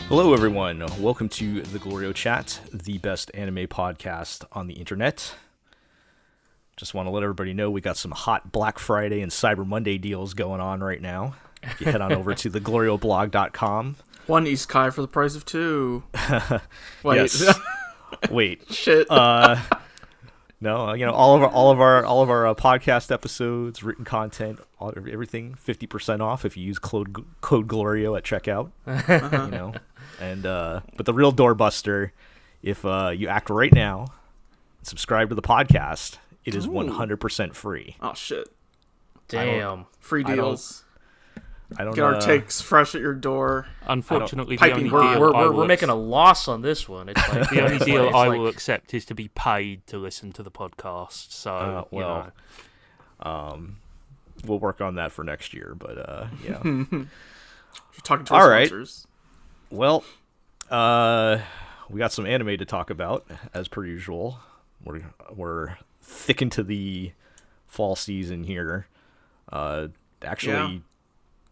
Hello, everyone. Welcome to the GLORIO Chat, the best anime podcast on the internet. Just want to let everybody know we got some hot Black Friday and Cyber Monday deals going on right now. If you head on over to theglorioblog.com. One Isekai for the price of two. Wait. Yes. Wait. Shit. No, you know, all of our podcast episodes, written content, everything 50% off if you use code GLORIO at checkout. You know, and but the real doorbuster, if you act right now, and subscribe to the podcast, it is 100% free. Oh shit! Damn, free deals. I don't get our takes fresh at your door. Unfortunately, the only deal we're making a loss on this one. It's like the only deal I will accept is to be paid to listen to the podcast. So well, we'll work on that for next year. But yeah, you're talking to our sponsors. Well, we got some anime to talk about as per usual. We're thick into the fall season here. Actually.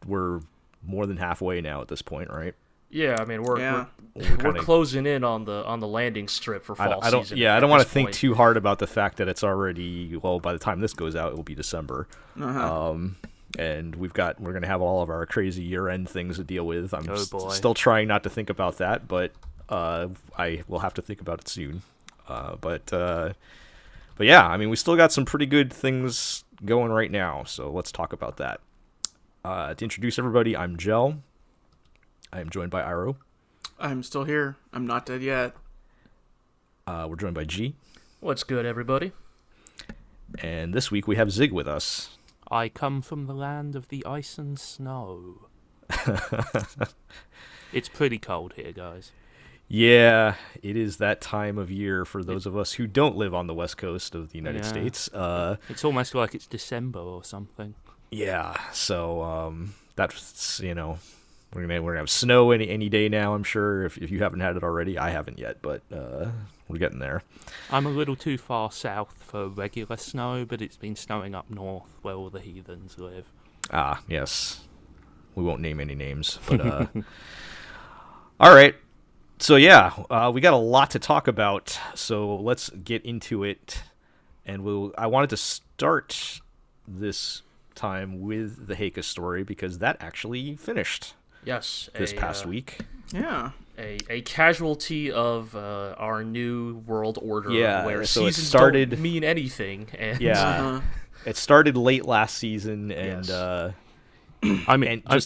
We're more than halfway now at this point, right? Yeah, I mean we're closing in on the landing strip for fall season. Yeah, I don't want to think too hard about the fact that it's already by the time this goes out, it will be December. And we're gonna have all of our crazy year-end things to deal with. I'm still trying not to think about that, but I will have to think about it soon. But yeah, I mean we still got some pretty good things going right now, so let's talk about that. To introduce everybody, I'm Jel. I am joined by Iro. I'm still here. I'm not dead yet. We're joined by G. What's good, everybody? And this week we have Zig with us. I come from the land of the ice and snow. It's pretty cold here, guys. Yeah, it is that time of year for those of us who don't live on the west coast of the United States. It's almost like it's December or something. Yeah, so that's we're gonna have snow any day now. I'm sure if you haven't had it already, I haven't yet, but we're getting there. I'm a little too far south for regular snow, but it's been snowing up north where all the heathens live. Ah, yes, we won't name any names, but all right. So yeah, we got a lot to talk about, so let's get into it. And I wanted to start this time with the Heike Story because that actually finished. Yes, this past week. Yeah, a casualty of our new world order. Yeah, where so seasons it started, don't mean anything. And it started late last season, and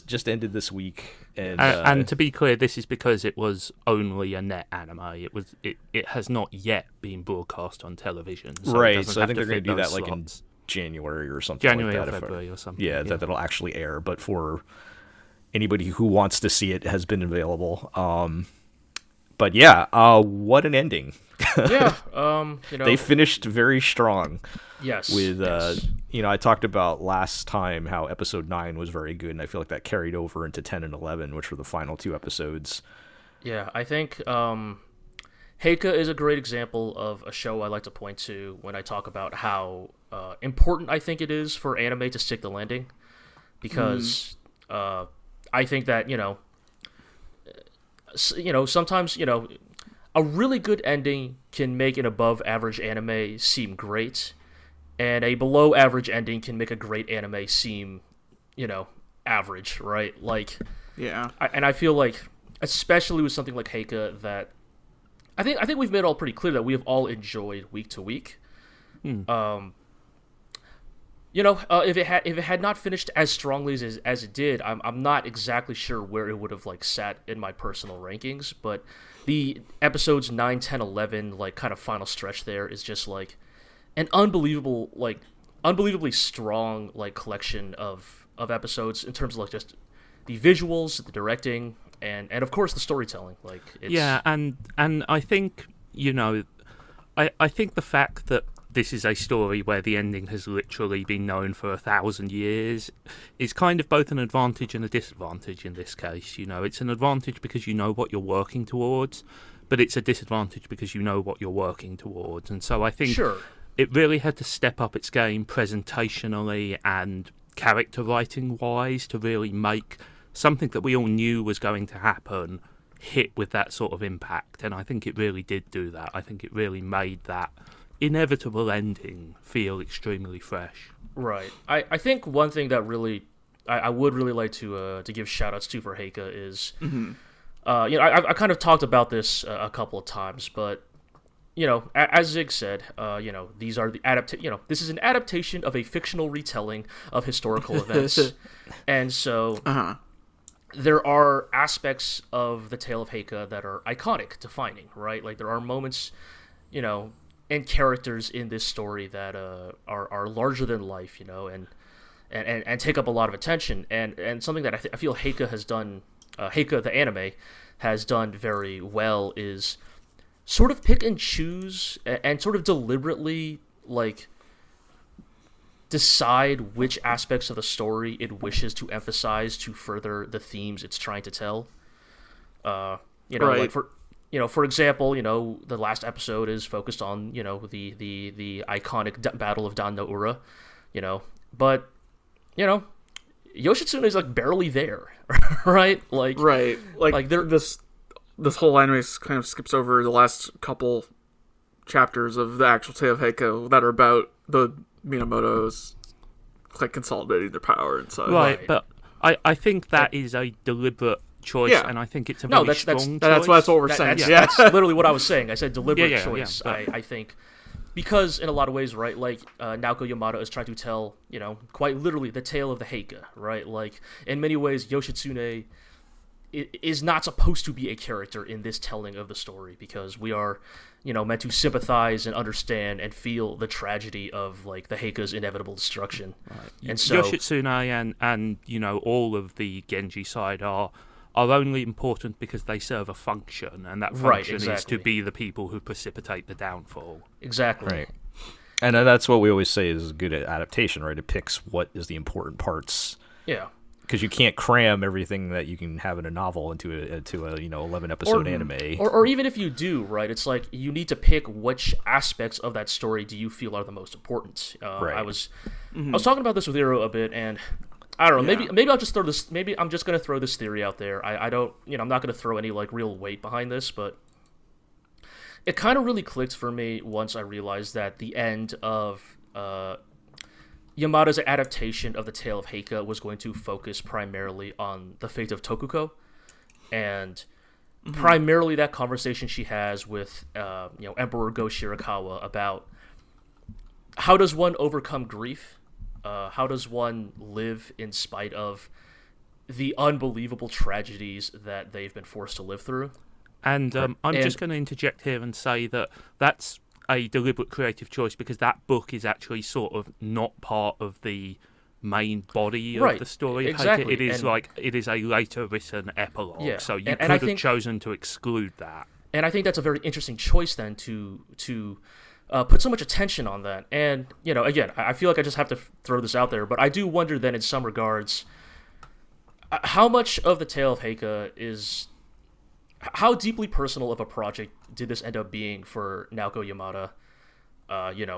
just ended this week. And to be clear, this is because it was only a net anime. It has not yet been broadcast on television. So right, so I think they're going to do that like in January or something January like that. Or February or something. Yeah, that'll actually air. But for anybody who wants to see it, has been available. But yeah, what an ending. Yeah, they finished very strong. Yes. With I talked about last time how episode 9 was very good, and I feel like that carried over into 10 and 11, which were the final two episodes. Yeah, I think Heike is a great example of a show I like to point to when I talk about how important I think it is for anime to stick the landing, because I think that sometimes a really good ending can make an above average anime seem great, and a below average ending can make a great anime seem average, right? Like, yeah. I feel like, especially with something like Heike, that I think we've made it all pretty clear that we have all enjoyed week to week. If it had not finished as strongly as it did, I'm not exactly sure where it would have sat in my personal rankings. But the episodes 9, 10, 11 kind of final stretch there is just an unbelievably strong collection of episodes in terms of just the visuals, the directing, and of course the storytelling. And I think I think the fact that this is a story where the ending has literally been known for 1,000 years is kind of both an advantage and a disadvantage in this case. It's an advantage because you know what you're working towards, but it's a disadvantage because you know what you're working towards. And so I think it really had to step up its game presentationally and character writing wise to really make something that we all knew was going to happen hit with that sort of impact, and I think it really did do that. I think it really made that inevitable ending feel extremely fresh. Right. I think one thing that really I would really like to give shout-outs to for Heike is, I kind of talked about this a couple of times, but, as Zig said, these are the this is an adaptation of a fictional retelling of historical events. And so there are aspects of the tale of Heike that are iconic, defining, right? Like, there are moments, and characters in this story that are larger than life, and take up a lot of attention. And something that I feel Heike has done, Heike the anime has done very well, is sort of pick and choose and sort of deliberately like decide which aspects of the story it wishes to emphasize to further the themes it's trying to tell. Right. Like for example, the last episode is focused on, the iconic battle of Dan no Ura, but, Yoshitsune is like barely there, right? Right. Like this whole anime kind of skips over the last couple chapters of the actual tale of Heike that are about the Minamoto's like consolidating their power and such. Right, but I think that is a deliberate choice, and I think it's a very strong choice. That's what we're saying. That's literally what I was saying. I said deliberate choice. Yeah, I think because in a lot of ways, right, like Naoko Yamada is trying to tell, quite literally the tale of the Heike, right? Like in many ways, Yoshitsune is not supposed to be a character in this telling of the story, because we are, meant to sympathize and understand and feel the tragedy of like the Heike's inevitable destruction. Right. And so Yoshitsune and all of the Genji side are only important because they serve a function, and that function is to be the people who precipitate the downfall. Exactly. Right. And that's what we always say is good at adaptation, right? It picks what is the important parts. Yeah. Because you can't cram everything that you can have in a novel into a 11-episode anime. Or even if you do, right, it's like you need to pick which aspects of that story do you feel are the most important. Right. I was talking about this with Iro a bit, and I don't know. Maybe I'll just throw this. Maybe I'm just gonna throw this theory out there. I don't. I'm not gonna throw any like real weight behind this, but it kind of really clicked for me once I realized that the end of Yamada's adaptation of the tale of Heike was going to focus primarily on the fate of Tokuko, and primarily that conversation she has with Emperor Go Shirakawa about how does one overcome grief. How does one live in spite of the unbelievable tragedies that they've been forced to live through? And I'm just going to interject here and say that that's a deliberate creative choice, because that book is actually sort of not part of the main body of the story. Exactly. It is a later written epilogue, so you could have chosen to exclude that. And I think that's a very interesting choice then to put so much attention on that. And, again, I feel like I just have to throw this out there, but I do wonder then in some regards, how much of the tale of Heike is... How deeply personal of a project did this end up being for Naoko Yamada?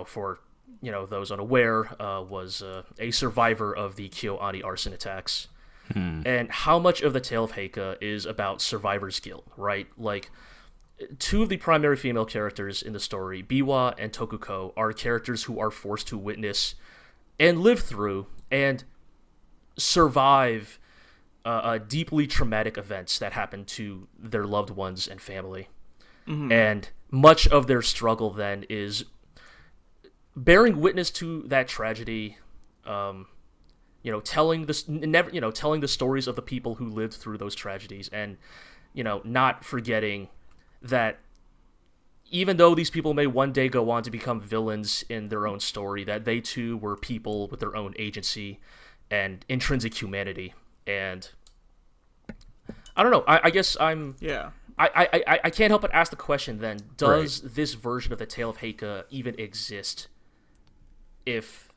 For those unaware, was a survivor of the KyoAni arson attacks. And how much of the tale of Heike is about survivor's guilt, right? Like, two of the primary female characters in the story, Biwa and Tokuko, are characters who are forced to witness and live through and survive deeply traumatic events that happen to their loved ones and family. And much of their struggle then is bearing witness to that tragedy, telling the stories of the people who lived through those tragedies, and not forgetting that even though these people may one day go on to become villains in their own story, that they too were people with their own agency and intrinsic humanity. And I don't know. I guess I'm. Yeah. I can't help but ask the question then: does this version of the tale of Heike even exist? If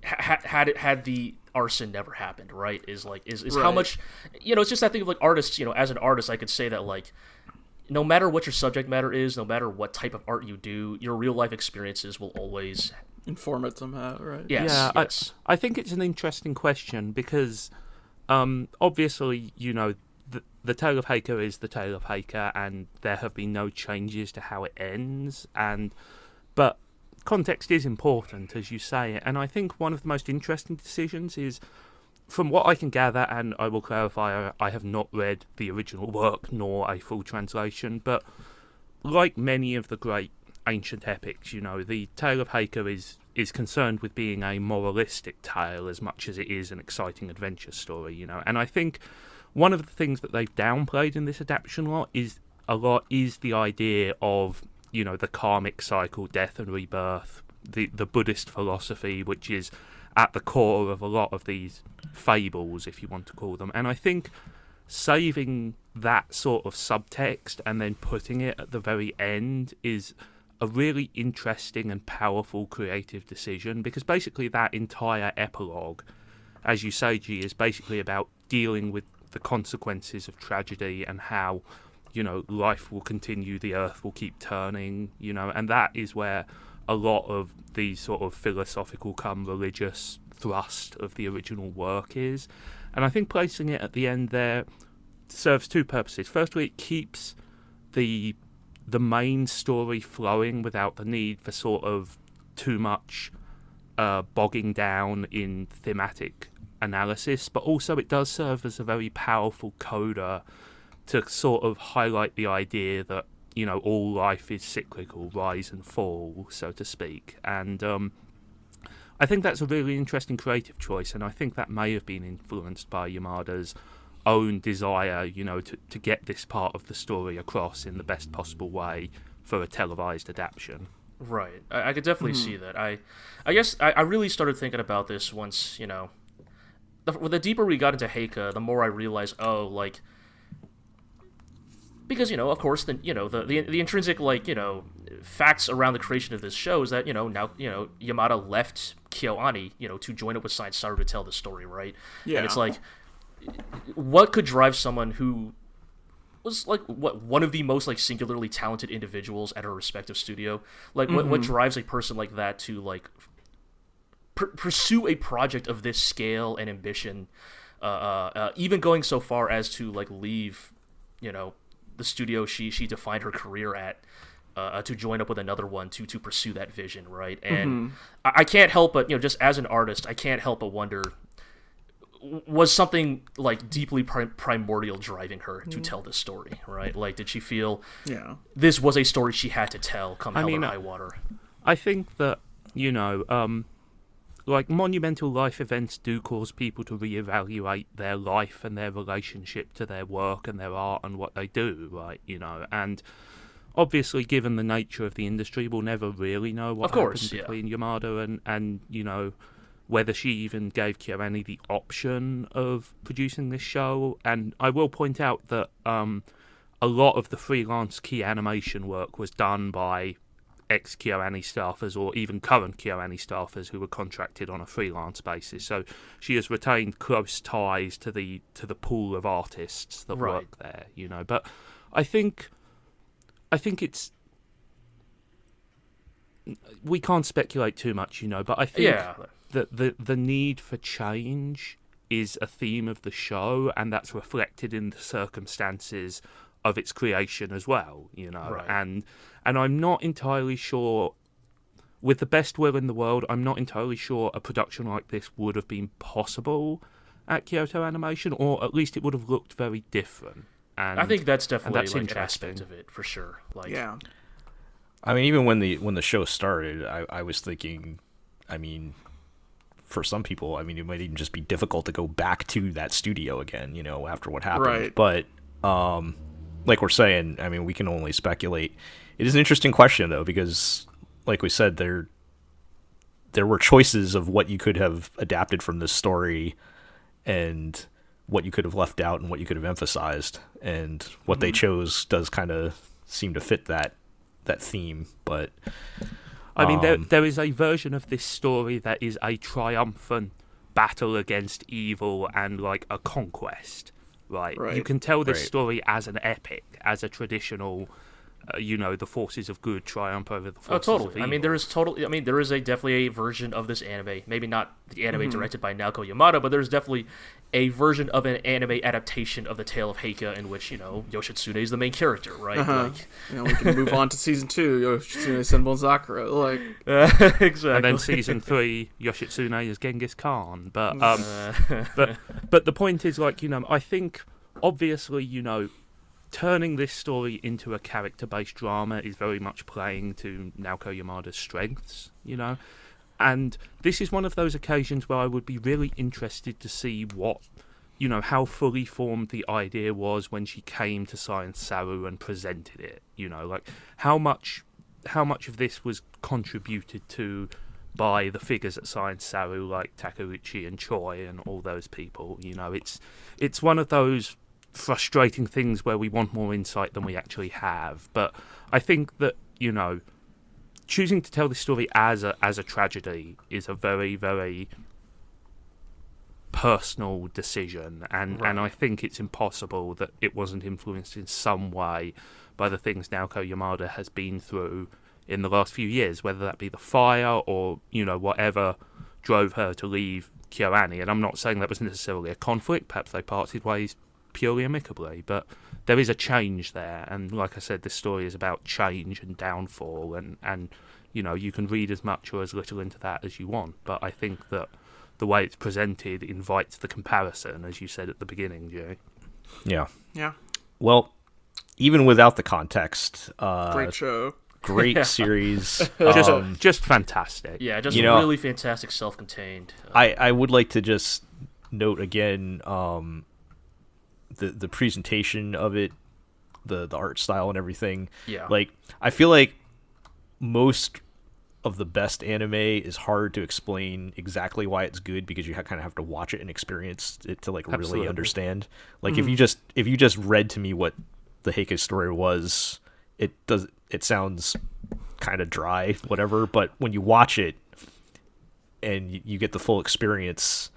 had the arson never happened, right? Is how much? It's just that thing of like artists. As an artist, I could say that like, no matter what your subject matter is, no matter what type of art you do, your real life experiences will always inform it somehow, right? Yes. Yeah, yes. I think it's an interesting question because, obviously, the Tale of Heike is the Tale of Heike, and there have been no changes to how it ends. But context is important, as you say, and I think one of the most interesting decisions is, from what I can gather, and I will clarify, I have not read the original work nor a full translation, but like many of the great ancient epics, the Tale of Heike is concerned with being a moralistic tale as much as it is an exciting adventure story, and I think one of the things that they've downplayed in this adaptation is the idea of, the karmic cycle, death and rebirth, the Buddhist philosophy, which is at the core of a lot of these fables, if you want to call them. And I think saving that sort of subtext and then putting it at the very end is a really interesting and powerful creative decision, because basically that entire epilogue, as you say, G, is basically about dealing with the consequences of tragedy and how, life will continue, the earth will keep turning, and that is where a lot of the sort of philosophical come religious thrust of the original work is. And I think placing it at the end there serves two purposes. Firstly, it keeps the main story flowing without the need for sort of too much bogging down in thematic analysis, but also it does serve as a very powerful coda to sort of highlight the idea that, all life is cyclical, rise and fall, so to speak. And I think that's a really interesting creative choice, and I think that may have been influenced by Yamada's own desire, to get this part of the story across in the best possible way for a televised adaptation. Right. I could definitely see that. I guess I really started thinking about this once, the deeper we got into Heike, the more I realized, because, of course, the intrinsic, facts around the creation of this show is that, now, Yamada left KyoAni, to join up with Science Saru to tell the story, right? Yeah. And it's like, what could drive someone who was, one of the most, singularly talented individuals at her respective studio? What drives a person like that to, pursue a project of this scale and ambition, even going so far as to, leave, the studio she defined her career at, to join up with another one to pursue that vision, right? And I can't help but, just as an artist, I can't help but wonder, was something deeply primordial driving her to tell this story, right? Did she feel this was a story she had to tell, come hell or high water? I think that, monumental life events do cause people to reevaluate their life and their relationship to their work and their art and what they do, right? And obviously, given the nature of the industry, we'll never really know what happened between Yamada and whether she even gave KyoAni the option of producing this show. And I will point out that a lot of the freelance key animation work was done by ex-KyoAni staffers or even current KyoAni staffers who were contracted on a freelance basis. So she has retained close ties to the pool of artists that work there, But I think it's, we can't speculate too much, but I think that the need for change is a theme of the show, and that's reflected in the circumstances of its creation as well, and I'm not entirely sure, with the best will in the world, I'm not entirely sure a production like this would have been possible at Kyoto Animation, or at least it would have looked very different. And I think that's definitely an aspect of it, for sure. I mean, even when the show started, I was thinking, for some people, it might even just be difficult to go back to that studio again, after what happened. Right. But like we're saying, we can only speculate. It is an interesting question, though, because, like we said, there were choices of what you could have adapted from this story and what you could have left out and what you could have emphasized. And what they chose does kind of seem to fit that theme. But there is a version of this story that is a triumphant battle against evil and, a conquest. Right. You can tell this story as an epic, as a traditional, the forces of good triumph over the forces totally. of evil. I mean, there is definitely a version of this anime. Maybe not the anime directed by Naoko Yamada, but there's definitely a version of an anime adaptation of the Tale of Heike in which Yoshitsune is the main character, right? We can move on to season 2, Yoshitsune Senbon Sakura, exactly. And then season 3, Yoshitsune is Genghis Khan. But but the point is, I think obviously, turning this story into a character-based drama is very much playing to Naoko Yamada's strengths, And this is one of those occasions where I would be really interested to see what, how fully formed the idea was when she came to Science Saru and presented it. How much of this was contributed to by the figures at Science Saru like Takeuchi and Choi and all those people. It's one of those frustrating things where we want more insight than we actually have. But I think that, choosing to tell this story as a tragedy is a very, very personal decision, and I think it's impossible that it wasn't influenced in some way by the things Naoko Yamada has been through in the last few years, whether that be the fire or whatever drove her to leave KyoAni. And I'm not saying that was necessarily a conflict, perhaps they parted ways purely amicably, but there is a change there, and like I said, this story is about change and downfall, and you can read as much or as little into that as you want, but I think that the way it's presented invites the comparison, as you said at the beginning, Jay. Yeah. Well, even without the context, great show, great series, just fantastic. Yeah, just really fantastic, self-contained. I would like to just note again, the presentation of it, the art style and everything. Yeah. I feel like most of the best anime is hard to explain exactly why it's good, because you kind of have to watch it and experience it to really understand. If you just read to me what the Heike Story was, it sounds kind of dry, whatever, but when you watch it and you get the full experience,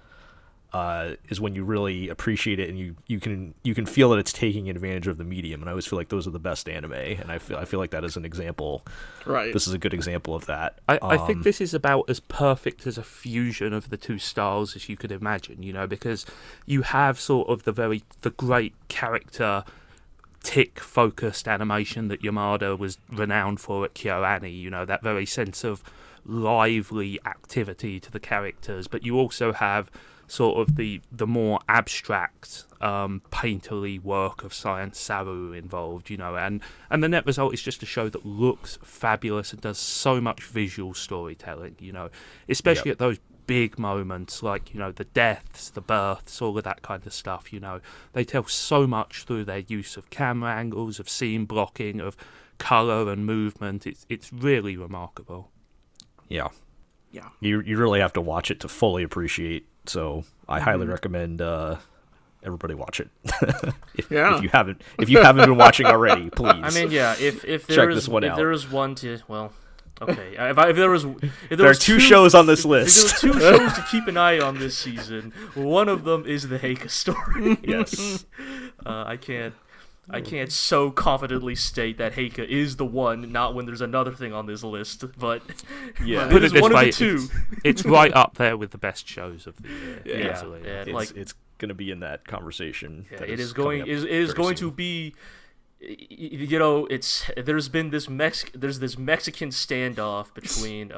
is when you really appreciate it, and you can feel that it's taking advantage of the medium. And I always feel like those are the best anime, and I feel like that is an example. Right. This is a good example of that. I think this is about as perfect as a fusion of the two styles as you could imagine. Because you have sort of the great character tick-focused animation that Yamada was renowned for at KyoAni. That very sense of lively activity to the characters, but you also have sort of the more abstract, painterly work of Science Saru involved, and the net result is just a show that looks fabulous and does so much visual storytelling, especially at those big moments like, the deaths, the births, all of that kind of stuff, They tell so much through their use of camera angles, of scene blocking, of colour and movement. It's really remarkable. Yeah. Yeah. You really have to watch it to fully appreciate. So I highly recommend everybody watch it. if you haven't been watching already, please. I mean, yeah. If check this one out. If there is one to okay. If there are two shows on this list. If there were 2 shows to keep an eye on this season, one of them is the Heike Story. Yes. I can't so confidently state that Heike is the one, not when there's another thing on this list, but yeah, it is one of the two. It's right up there with the best shows of the year. Yeah, it's going to be in that conversation. Yeah, it is going to be. There's this Mexican standoff between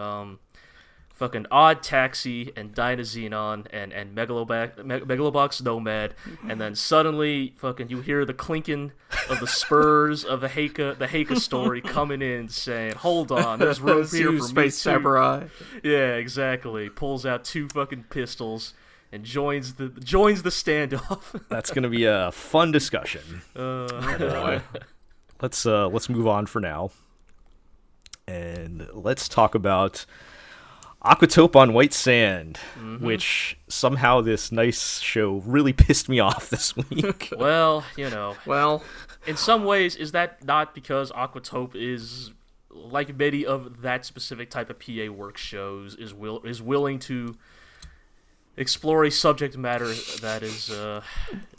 fucking Odd Taxi and Dynazenon and Megalobox Nomad, and then suddenly fucking you hear the clinking of the spurs of the Heike Story coming in saying, "Hold on, there's room here for Space me too." Samurai. Yeah, exactly. Pulls out 2 fucking pistols and joins the standoff. That's gonna be a fun discussion. Let's move on for now, and let's talk about Aquatope on White Sand, which somehow this nice show really pissed me off this week. Well, in some ways, is that not because Aquatope is, like many of that specific type of PA work shows, is willing to explore a subject matter that is a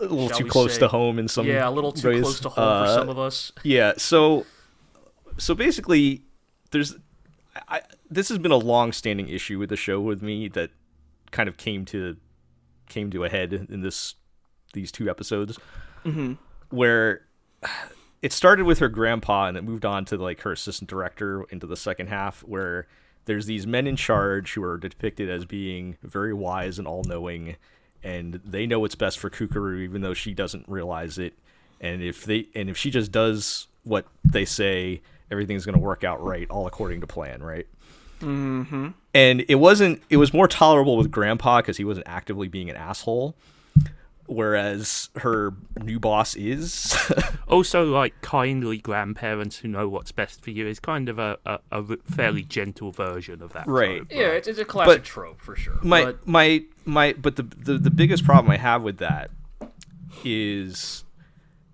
little too close to home in some ways. Yeah, a little too close to home for some of us. Yeah, so So basically, this has been a long-standing issue with the show with me that kind of came to a head in these 2 episodes, where it started with her grandpa and it moved on to like her assistant director into the second half, where there's these men in charge who are depicted as being very wise and all-knowing, and they know what's best for Kukuru even though she doesn't realize it. And if she just does what they say, everything's going to work out right, all according to plan, right? Mm-hmm. And it was more tolerable with Grandpa because he wasn't actively being an asshole, whereas her new boss is. Also, like, kindly grandparents who know what's best for you is kind of a fairly gentle version of that. Right. Trope, Yeah, it's a classic trope for sure. But the biggest problem I have with that is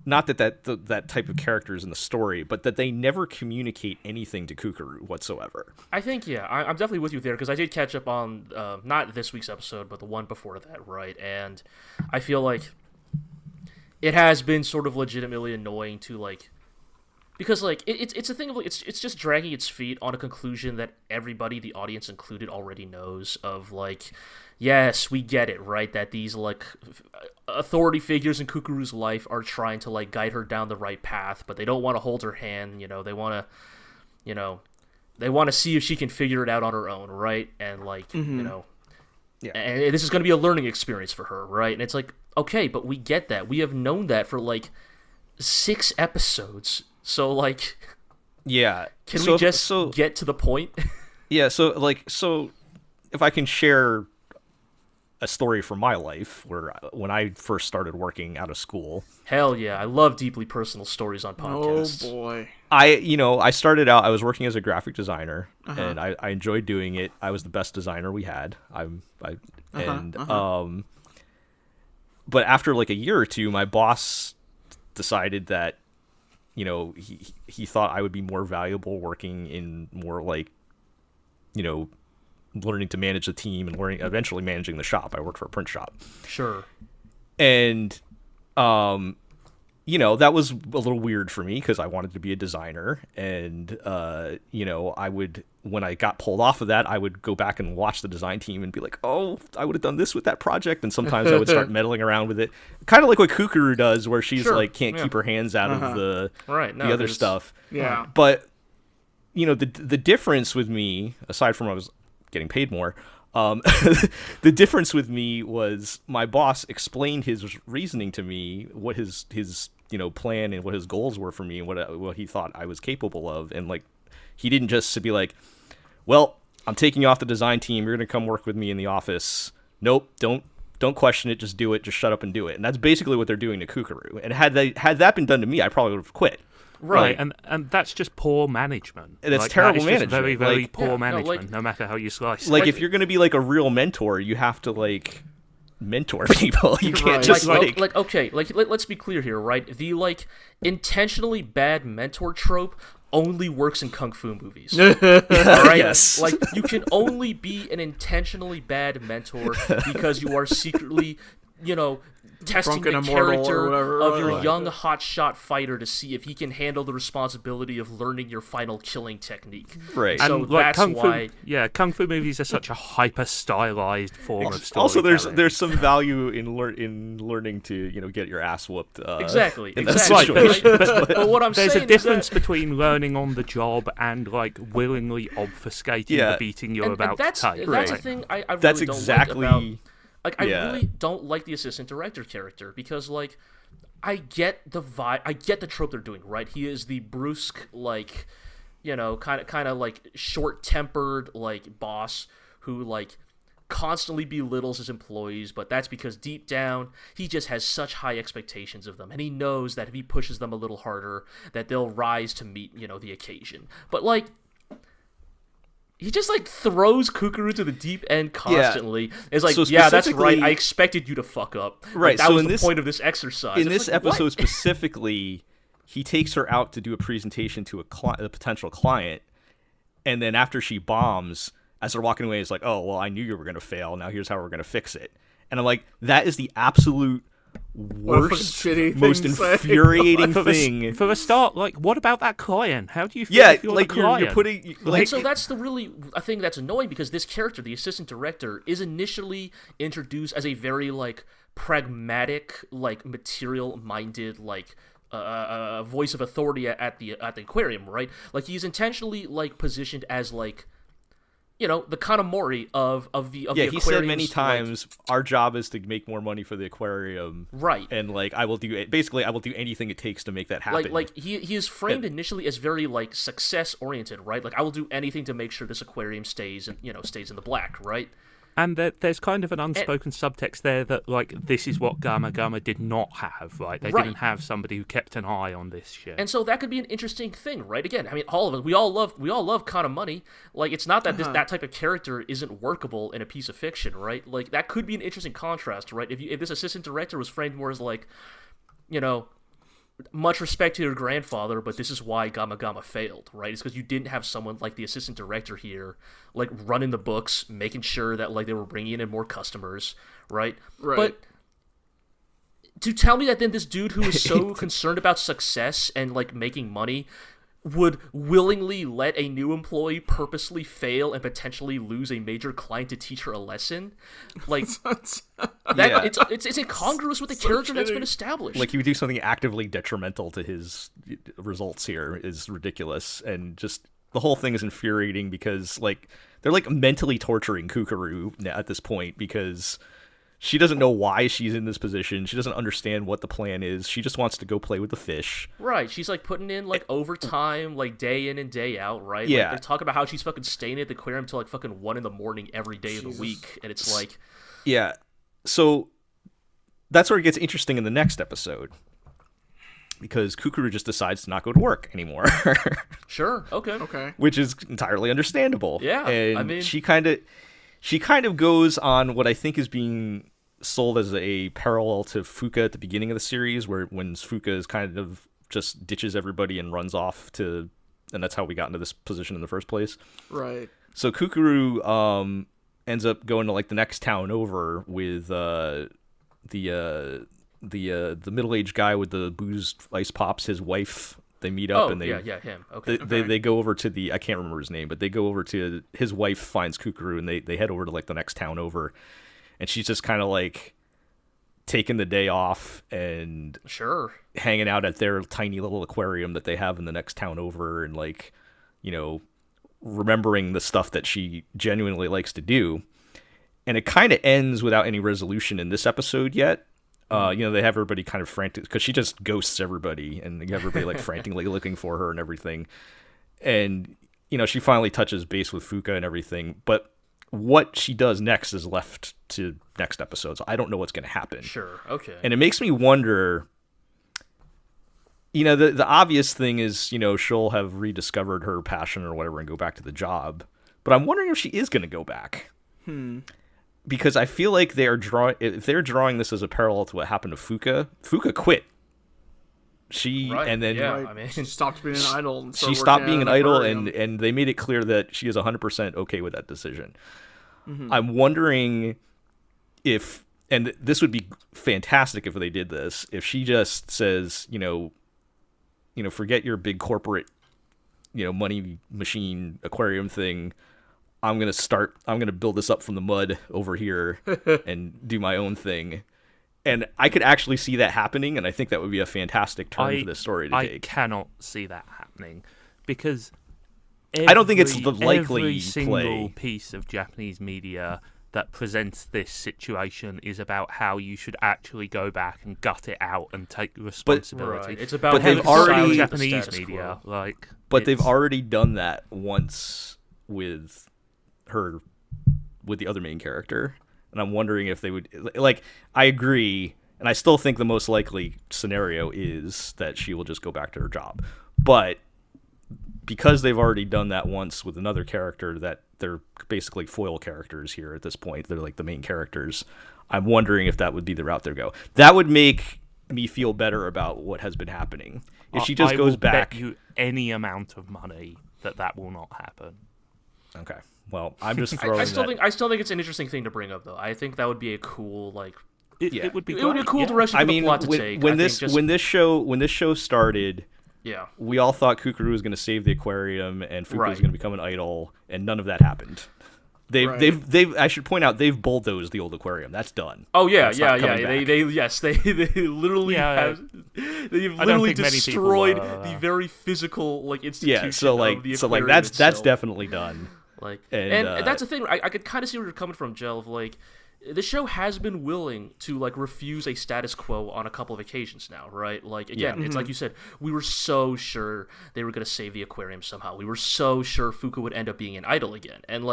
not that type of character is in the story, but that they never communicate anything to Kukuru whatsoever. I think, yeah, I'm definitely with you there, because I did catch up on, not this week's episode, but the one before that, right? And I feel like it has been sort of legitimately annoying to, like, because, like, it's a thing of, like, it's just dragging its feet on a conclusion that everybody, the audience included, already knows of, like, yes, we get it, right? That these, like, authority figures in Kukuru's life are trying to, like, guide her down the right path, but they don't want to hold her hand, they want to see if she can figure it out on her own, right? And, like, Yeah. And this is going to be a learning experience for her, right? And it's like, okay, but we get that. We have known that for, like, 6 episodes. So, like, yeah. Can we just get to the point? Yeah, so if I can share a story from my life, where when I first started working out of school. Hell yeah, I love deeply personal stories on podcasts. Oh boy. I started out, I was working as a graphic designer, and I enjoyed doing it. I was the best designer we had. But after like a year or two, my boss decided that, he thought I would be more valuable working in more like, learning to manage the team and eventually managing the shop. I worked for a print shop. Sure. And, that was a little weird for me because I wanted to be a designer. And, when I got pulled off of that, I would go back and watch the design team and be like, oh, I would have done this with that project. And sometimes I would start meddling around with it. Kind of like what Kukuru does, where she's can't keep her hands out of the other stuff. Yeah. But, the difference with me, aside from I was getting paid more, the difference with me was my boss explained his reasoning to me, what his plan and what his goals were for me and what he thought I was capable of. And like, he didn't just be like, well, I'm taking you off the design team, you're going to come work with me in the office. Nope, don't question it, just do it, just shut up and do it. And that's basically what they're doing to Kukuru. And had that been done to me, I probably would have quit. Right, and that's just poor management. And it's terrible management. Very, very poor management, no matter how you slice it. Like, if you're going to be like a real mentor, you have to like mentor people. You can't just let's be clear here, right? The like intentionally bad mentor trope only works in kung fu movies. All right? Yes. Like, you can only be an intentionally bad mentor because you are secretly, testing the character of your young hotshot fighter to see if he can handle the responsibility of learning your final killing technique. Right. So and like, that's why... kung fu movies are such a hyper-stylized form of storytelling. Also, there's some value in learning to, get your ass whooped. Exactly. But what I'm saying is there's a difference between learning on the job and, like, willingly obfuscating the beating you're about to take. That's the thing I really don't like about... Like, I really don't like the assistant director character because, like, I get the vibe, I get the trope they're doing, right? He is the brusque, like, kind of like short-tempered, like, boss who, like, constantly belittles his employees, but that's because deep down, he just has such high expectations of them, and he knows that if he pushes them a little harder, that they'll rise to meet, the occasion. But, like... He just, like, throws Kukuru to the deep end constantly. Yeah. It's like, that's right, I expected you to fuck up. Right, like, that was the point of this exercise. In this episode specifically, he takes her out to do a presentation to a potential client, and then after she bombs, as they're walking away, it's like, oh, well, I knew you were going to fail, now here's how we're going to fix it. And I'm like, that is the absolute worst, shitty most infuriating thing. For a start, like, what about that client? How do you feel if you're like the client? you're putting like. And so that's I think that's annoying because this character, the assistant director, is initially introduced as a very like pragmatic, like material-minded, like voice of authority at the aquarium, right? Like he's intentionally like positioned as like, you know, the Kanamori of the aquarium. He said many times, our job is to make more money for the aquarium, right? And like I will do anything it takes to make that happen. Like he is framed initially as very like success oriented, right? Like I will do anything to make sure this aquarium stays in the black, right? And there's kind of an unspoken subtext there that, like, this is what Gama Gama did not have, right? They didn't have somebody who kept an eye on this shit. And so that could be an interesting thing, right? Again, I mean, all of us, we all love Kana Money. Like, it's not that that type of character isn't workable in a piece of fiction, right? Like, that could be an interesting contrast, right? If this assistant director was framed more as, like, you know, much respect to your grandfather, but this is why Gama Gama failed, right? It's because you didn't have someone like the assistant director here, like running the books, making sure that like they were bringing in more customers, right? But to tell me that then this dude who is so concerned about success and like making money would willingly let a new employee purposely fail and potentially lose a major client to teach her a lesson, like it's incongruous with the character that's been established. Like he would do something actively detrimental to his results here is ridiculous, and just the whole thing is infuriating because like they're like mentally torturing Kukuru at this point because she doesn't know why she's in this position. She doesn't understand what the plan is. She just wants to go play with the fish. Right. She's like putting in like overtime, like day in and day out, right? Yeah. Like, they talk about how she's fucking staying at the aquarium until like fucking 1 a.m. every day of the week. And it's like... Yeah. So that's where it gets interesting in the next episode. Because Kukuru just decides to not go to work anymore. Sure. Okay. Which is entirely understandable. Yeah. And I mean... she kind of goes on what I think is being sold as a parallel to Fuka at the beginning of the series, when Fuka is kind of just ditches everybody and runs off and that's how we got into this position in the first place. Right. So Kukuru ends up going to like the next town over with the middle-aged guy with the booze ice pops, his wife. They meet up and him. Okay. They go over to I can't remember his name, but they go over to his wife finds Kukuru and they head over to like the next town over, and she's just kind of like taking the day off and hanging out at their tiny little aquarium that they have in the next town over, and like, you know, remembering the stuff that she genuinely likes to do. And it kind of ends without any resolution in this episode yet. You know, they have everybody kind of frantic because she just ghosts everybody, and you have everybody like frantically looking for her and everything. And, you know, she finally touches base with Fuka and everything. But what she does next is left to next episode. So I don't know what's going to happen. Sure. Okay. And it makes me wonder, you know, the obvious thing is, you know, she'll have rediscovered her passion or whatever and go back to the job. But I'm wondering if she is going to go back. Because I feel like if they're drawing this as a parallel to what happened to Fuka. Fuka quit. She stopped being an idol. She stopped being an idol, and they made it clear that she is 100% okay with that decision. I'm wondering if, and this would be fantastic if they did this, if she just says, you know, forget your big corporate, you know, money machine aquarium thing. I'm going to build this up from the mud over here and do my own thing. And I could actually see that happening, and I think that would be a fantastic turn for this story to take. I cannot see that happening, because I don't think it's the likely every single play. Piece of Japanese media that presents this situation is about how you should actually go back and gut it out and take responsibility. It's about they've already Japanese media, they've already done that once with her, with the other main character, and I'm wondering if they would, like, I agree, and I still think the most likely scenario is that she will just go back to her job, but because they've already done that once with another character, that they're basically foil characters here at this point, they're like the main characters, I'm wondering if that would be the route they go. That would make me feel better about what has been happening. If she just goes back, bet you any amount of money that will not happen. Okay. Well, I'm just throwing I still think it's an interesting thing to bring up, though. I think that would be a cool, like, it would be. It would be a cool direction for the plot to take. When this show started, yeah, we all thought Kukuru was going to save the aquarium and Fuku was going to become an idol, and none of that happened. They've I should point out they've bulldozed the old aquarium. That's done. Oh yeah. They literally have they've literally destroyed the very physical institution. Of the aquarium that's itself. Definitely done. And that's the thing. I could kind of see where you're coming from, Jel. The show has been willing to refuse a status quo on a couple of occasions now, right? It's like you said, we were so sure they were going to save the aquarium somehow. We were so sure Fuku would end up being an idol again, and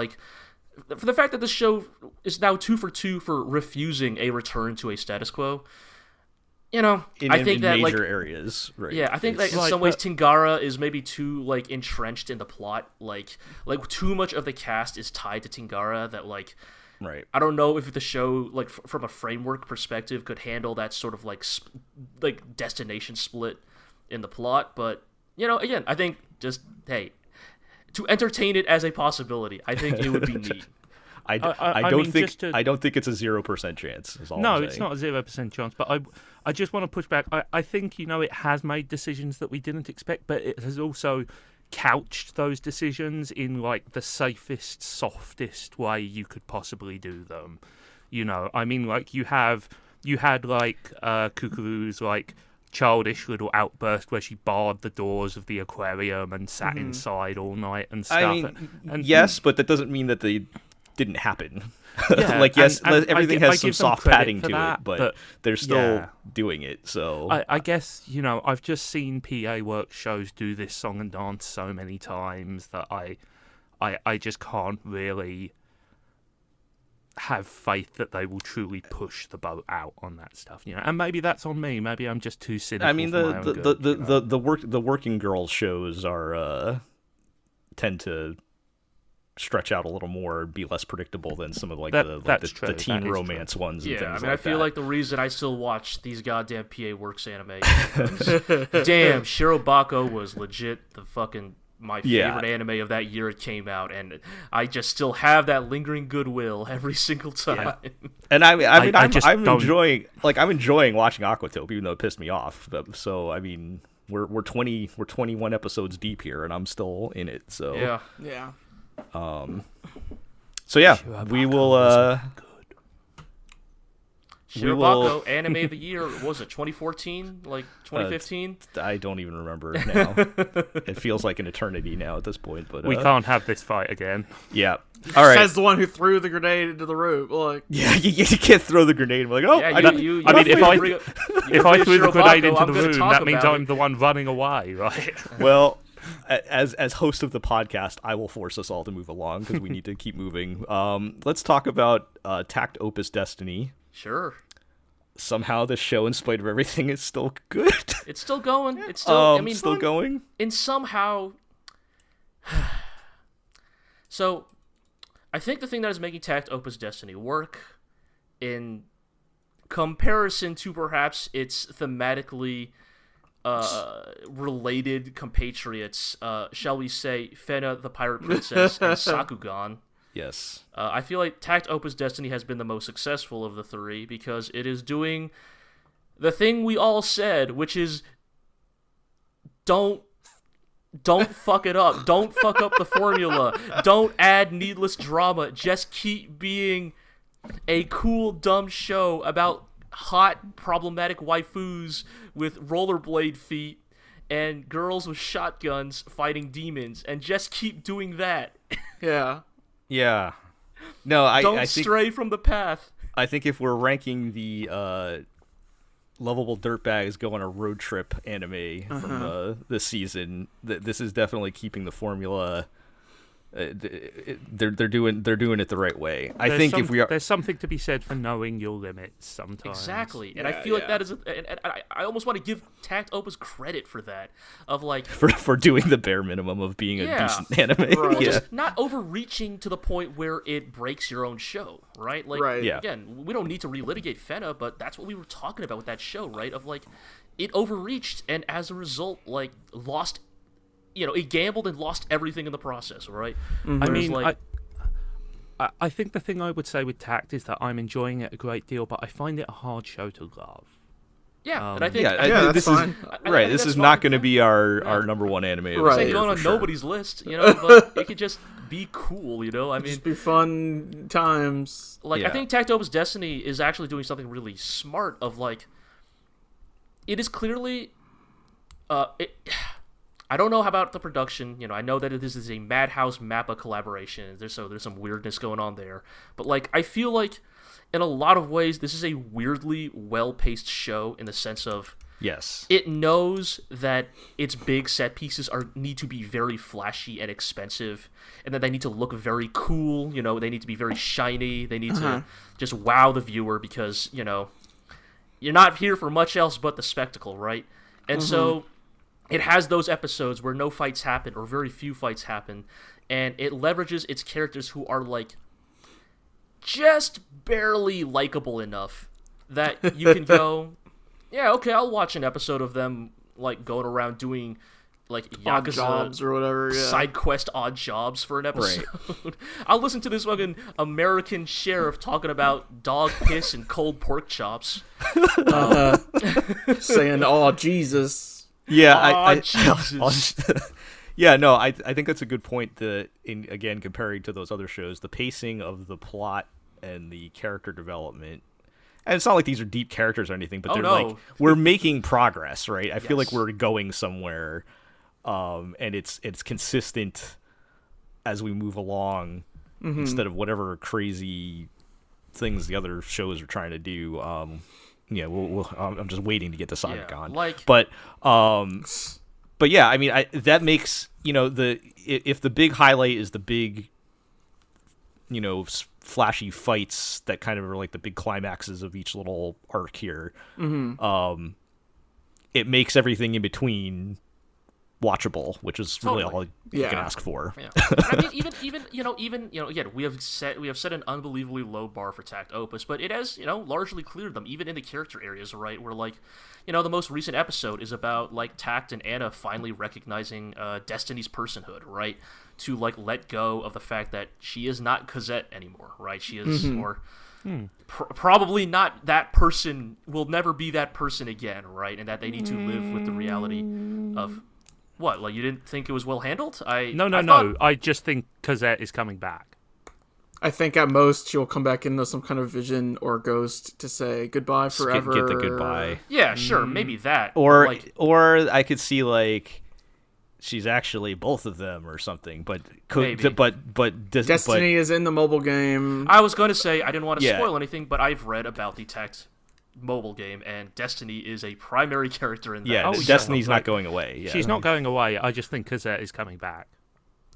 for the fact that this show is now 2 for 2 for refusing a return to a status quo, I think that major areas, right? Yeah, I think in some ways Tingara is maybe too entrenched in the plot. Too much of the cast is tied to Tingara that right. I don't know if the show from a framework perspective could handle that sort of destination split in the plot. But again, I think just to entertain it as a possibility, I think it would be neat. I don't think it's a 0% chance. Is all no, I'm saying. It's not a 0% chance. But I just want to push back. I think it has made decisions that we didn't expect, but it has also couched those decisions in the safest, softest way you could possibly do them. You had Kukuru's childish little outburst where she barred the doors of the aquarium and sat inside all night and stuff. Yes, but that doesn't mean that they didn't happen. Yeah, everything has some soft padding to that, it, but they're still doing it. So I guess I've just seen PA Works shows do this song and dance so many times that I just can't really have faith that they will truly push the boat out on that stuff, and maybe that's on me. Maybe I'm just too cynical. I mean, the working girls shows are tend to stretch out a little more, be less predictable than some of the teen romance ones. And things I feel like the reason I still watch these goddamn PA Works anime is damn, Shirobako was legit the fucking my favorite anime of that year it came out, and I just still have that lingering goodwill every single time. Yeah. And I'm enjoying watching Aquatope, even though it pissed me off. So I mean, we're 21 episodes deep here, and I'm still in it. So yeah. So yeah, we will. Shirobako anime of the year, what was it 2014, 2015? I don't even remember now. It feels like an eternity now at this point. But we can't have this fight again. Yeah. All right. Says the one who threw the grenade into the room. Yeah, you can't throw the grenade. We're if I threw the grenade into the room, that means I'm the one running away, right? Well, as host of the podcast, I will force us all to move along because we need to keep moving. Let's talk about Takt op.destiny. Sure. Somehow this show, in spite of everything, is still good. It's still going. It's still. Still going. And somehow. So, I think the thing that is making Takt op.destiny work, in comparison to perhaps its thematically related compatriots, shall we say, Fena the Pirate Princess and Sakugan. Yes. I feel like Takt op.destiny has been the most successful of the three because it is doing the thing we all said, which is don't fuck it up. Don't fuck up the formula. Don't add needless drama. Just keep being a cool, dumb show about hot, problematic waifus with rollerblade feet and girls with shotguns fighting demons, and just keep doing that. Yeah. Yeah. No, I don't think, stray from the path. I think if we're ranking the lovable dirtbags go on a road trip anime from this season, this is definitely keeping the formula. They're doing it the right way. There's something to be said for knowing your limits sometimes. Exactly, and I feel like that is, and I almost want to give Takt Opus credit for that, of for doing the bare minimum of being a decent anime. Right. Just not overreaching to the point where it breaks your own show, right? Again, we don't need to relitigate Fena, but that's what we were talking about with that show, right? Of it overreached, and as a result, lost. It gambled and lost everything in the process, right? Mm-hmm. I mean, I think the thing I would say with Takt is that I'm enjoying it a great deal, but I find it a hard show to love. Yeah, and I think this is right. This is not going to be our number one anime. Right, it's going on nobody's list, but it could just be cool, I mean, just be fun times. I think Takt Op's Destiny is actually doing something really smart. Of it is clearly, I don't know about the production. I know that this is a Madhouse Mappa collaboration. There's some weirdness going on there, but I feel like, in a lot of ways, this is a weirdly well-paced show in the sense of it knows that its big set pieces need to be very flashy and expensive, and that they need to look very cool. They need to be very shiny. They need to just wow the viewer because you're not here for much else but the spectacle, right? And so it has those episodes where no fights happen or very few fights happen, and it leverages its characters who are just barely likable enough that you can go, yeah, okay, I'll watch an episode of them going around doing Yakuza odd jobs or whatever, side quest odd jobs for an episode. Right. I'll listen to this fucking American sheriff talking about dog piss and cold pork chops, saying, "Oh Jesus." Yeah, Jesus. Yeah, no, I think that's a good point. Again, comparing to those other shows, the pacing of the plot and the character development, and it's not like these are deep characters or anything, but we're making progress, right? I feel like we're going somewhere, and it's consistent as we move along, instead of whatever crazy things the other shows are trying to do. I'm just waiting to get to Sakugan, But yeah, I mean, that makes if the big highlight is the big, flashy fights that kind of are the big climaxes of each little arc here. It makes everything in between watchable, which is really all you can ask for. Yeah. I mean, even again, we have set an unbelievably low bar for Takt Opus, but it has largely cleared them, even in the character areas, right? Where the most recent episode is about Takt and Anna finally recognizing Destiny's personhood, right? To let go of the fact that she is not Cosette anymore, right? She is probably not that person, will never be that person again, right? And that they need to live with the reality of what? You didn't think it was well handled? No. I just think Cosette is coming back. I think at most she'll come back into some kind of vision or ghost to say goodbye forever. Get the goodbye. Yeah, sure, maybe that. Or I could see she's actually both of them or something. But Destiny is in the mobile game. I was going to say I didn't want to spoil anything, but I've read about the Takt mobile game, and Destiny is a primary character in that. Yeah, Destiny's not going away. Yeah. She's not going away. I just think Cosette is coming back.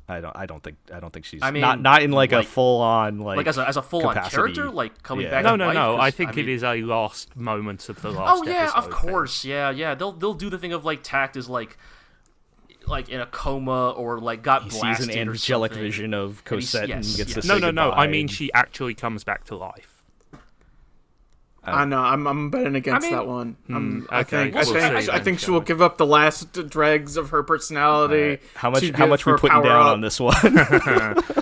I don't think she's not in a full on as a full on character coming back. No. I think it is a lost moment of the last. Oh yeah, episode of course. Thing. Yeah. They'll do the thing of Takt is in a coma or got he blasted. Sees an angelic vision of Cosette and gets to say No. goodbye. I mean, she actually comes back to life. I know. I'm betting against that one. I think she will give up the last dregs of her personality. How much we putting down on this one?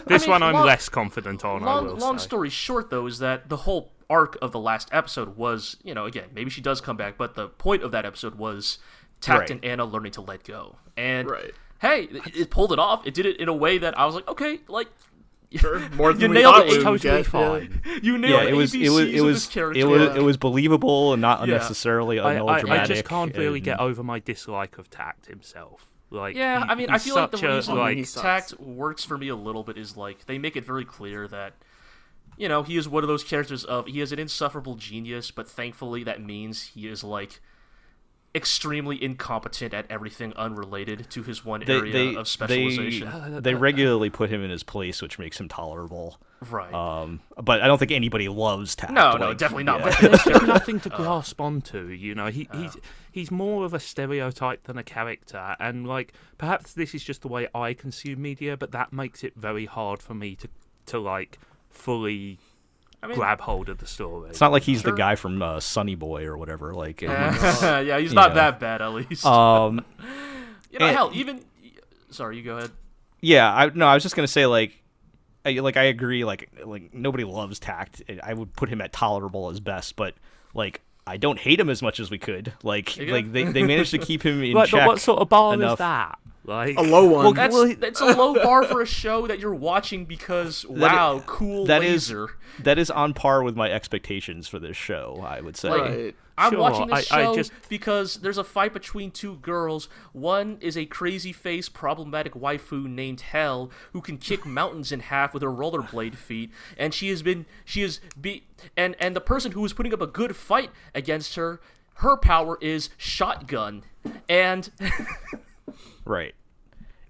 This one I'm less confident on. Long story short, though, is that the whole arc of the last episode was, again, maybe she does come back, but the point of that episode was Takt and Anna learning to let go. And hey, it pulled it off. It did it in a way that I was like, okay, sure, more than you nailed it. Totally fine. You nailed it. It was believable and not unnecessarily melodramatic. I just can't really get over my dislike of Takt himself. I feel like the reason Takt works for me a little bit is they make it very clear that he is one of those characters he is an insufferable genius, but thankfully that means he is extremely incompetent at everything unrelated to his one area of specialization. They regularly put him in his place, which makes him tolerable. Right. But I don't think anybody loves Takt. No, definitely not. There's nothing to grasp onto, he's more of a stereotype than a character, and perhaps this is just the way I consume media, but that makes it very hard for me to fully grab hold of the story. It's not like he's the guy from Sunny Boy or whatever. Yeah, he's not that bad, at least. Hell, even... Sorry, you go ahead. Yeah, I was just going to say, I agree. Like nobody loves Takt. I would put him at tolerable as best, but like I don't hate him as much as we could. Like they managed to keep him in check. But what sort of bar enough. is that? Like a low one. That's a low bar for a show that you're watching because cool laser. That is on par with my expectations for this show, I would say. Right. I'm watching this show because there's a fight between two girls. One is a crazy face, problematic waifu named Hell, who can kick mountains in half with her rollerblade feet, and and the person who is putting up a good fight against her, her power is shotgun, and right.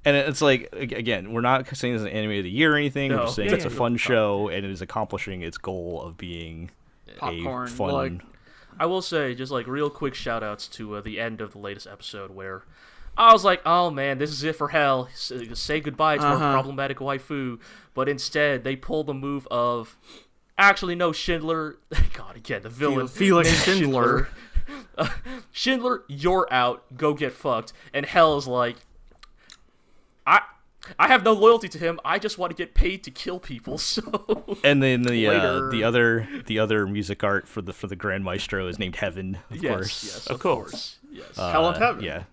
And it's like, again, we're not saying it's an anime of the year or anything. We're just saying it's a fun show, and it is accomplishing its goal of being popcorn, a fun. I will say, just like real quick shout-outs to the end of the latest episode where I was like, oh man, this is it for Hell. Say goodbye to our problematic waifu. But instead, they pull the move of, actually, no, Schindler. God, again, the villain. Felix Schindler. Schindler, you're out. Go get fucked. And Hell is like, I have no loyalty to him. I just want to get paid to kill people. So. And then the other music art for the Grand Maestro is named Heaven. Of course. Yes, of course. Yes. Hell and Heaven. Yeah.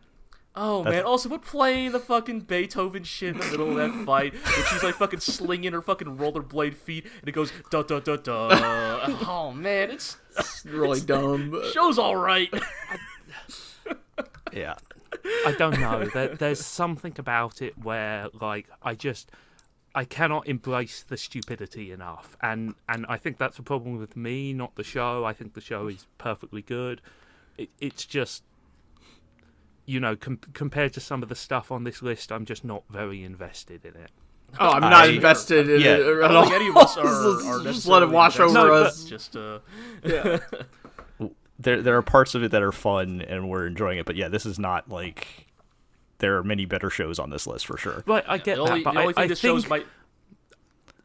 Oh man! Also, but playing the fucking Beethoven shit in the middle of that fight, and she's like fucking slinging her fucking rollerblade feet, and it goes da da da da. Oh man, it's really dumb. Show's all right. Yeah. I don't know. There's something about it where, like, I cannot embrace the stupidity enough, and I think that's a problem with me, not the show. I think the show is perfectly good. It's just, compared to some of the stuff on this list, I'm just not very invested in it. Oh, I'm not invested in it at all. Any of us are just let it wash over us. Just yeah. There are parts of it that are fun and we're enjoying it, but yeah, this is not like there are many better shows on this list for sure. Right, I get that, but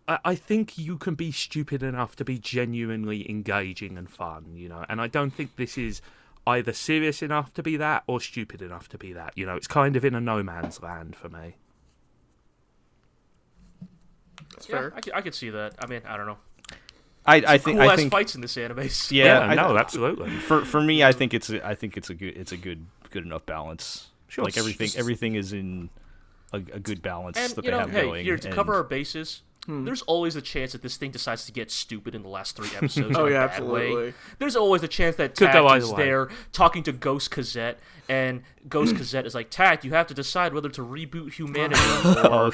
I think you can be stupid enough to be genuinely engaging and fun, and I don't think this is either serious enough to be that or stupid enough to be that. It's kind of in a no man's land for me. That's fair. I could see that. I mean, I don't know. I think fights in this anime. Yeah, absolutely. For me, I think it's a good enough balance. Sure. Like everything is in a good balance and, that they have going. Here to cover our bases. There's always a chance that this thing decides to get stupid in the last 3 episodes. Oh in a yeah, bad absolutely. Way. There's always a chance that Takt is there talking to Ghost Cassette, and Ghost Cassette is like, Takt, you have to decide whether to reboot humanity or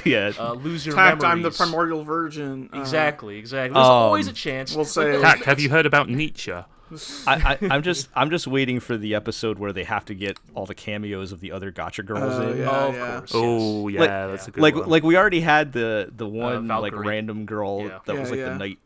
lose your Takt, memories. I'm the primordial virgin. Exactly. There's always a chance. We'll say, Takt, have you heard about Nietzsche? I'm just waiting for the episode where they have to get all the cameos of the other Gotcha girls in. Of course. Oh yes. that's a good one. Like we already had the one like Valkyrie. random girl that was like the night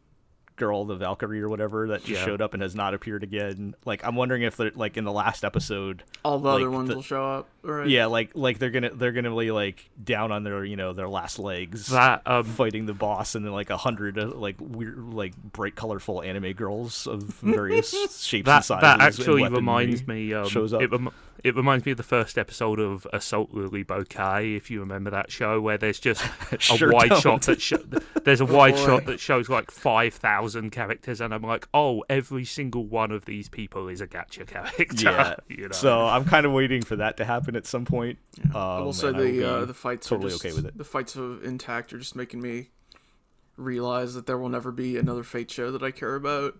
girl, the Valkyrie or whatever, that just showed up and has not appeared again. Like I'm wondering if they're like in the last episode, all the other ones will show up. Right? Yeah, like they're gonna be like down on their their last legs, fighting the boss, and then like 100 like weird like bright colorful anime girls of various shapes and sizes. That actually reminds me. Shows up. It reminds me of the first episode of Assault Lily Bouquet, if you remember that show, where there's just a wide shot that shows like 5,000 characters, and I'm like, oh, every single one of these people is a gacha character. Yeah. So I'm kind of waiting for that to happen at some point. I will say the fights totally are just, okay with it. The fights in Takt are just making me realize that there will never be another Fate show that I care about.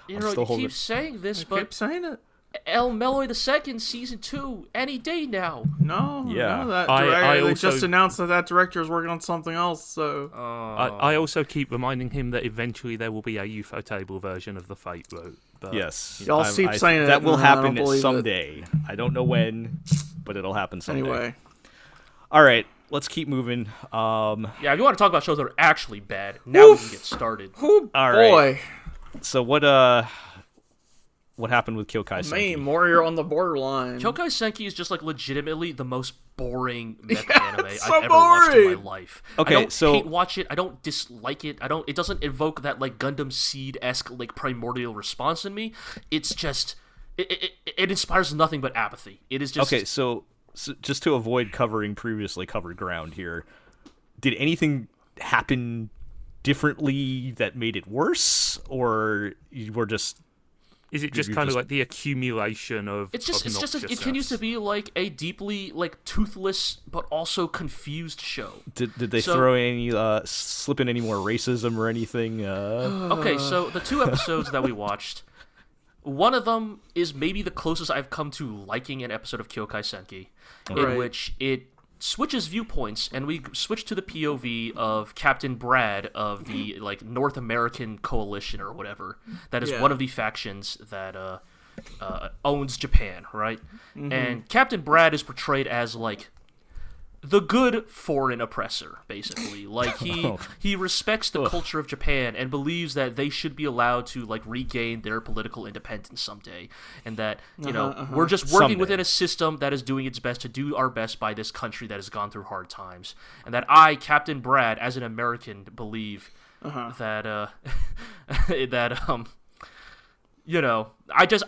You keep saying this, but keep saying it. El Meloy II season 2 any day now. No, that they just announced that director is working on something else. So I also keep reminding him that eventually there will be a UFO table version of the Fate route. But yes, y'all keep saying that will happen someday. I don't know when, but it'll happen someday. Anyway, all right, let's keep moving. If you want to talk about shows that are actually bad, now we can get started. All right. So what happened with Kyoukai Senki? Man, Warrior on the Borderline. Kyoukai Senki is just like legitimately the most boring mecha anime so I've ever watched in my life. Okay, I don't hate watch it. I don't dislike it. It doesn't evoke that like Gundam Seed-esque like primordial response in me. It's just it inspires nothing but apathy. It is just so just to avoid covering previously covered ground here. Did anything happen differently that made it worse, or you were just... Is it just kind of like the accumulation of... It continues to be like a deeply like toothless but also confused show. Did they throw any slip in any more racism or anything? Okay, so the 2 episodes that we watched, one of them is maybe the closest I've come to liking an episode of Kyoukai Senki, in which it switches viewpoints, and we switch to the POV of Captain Brad of the like North American Coalition or whatever. That is one of the factions that owns Japan, right? Mm-hmm. And Captain Brad is portrayed as like the good foreign oppressor, basically. Like he respects the culture of Japan and believes that they should be allowed to like regain their political independence someday, and that we're just working within a system that is doing its best to do our best by this country that has gone through hard times, and that I, Captain Brad, as an American, believe that I'm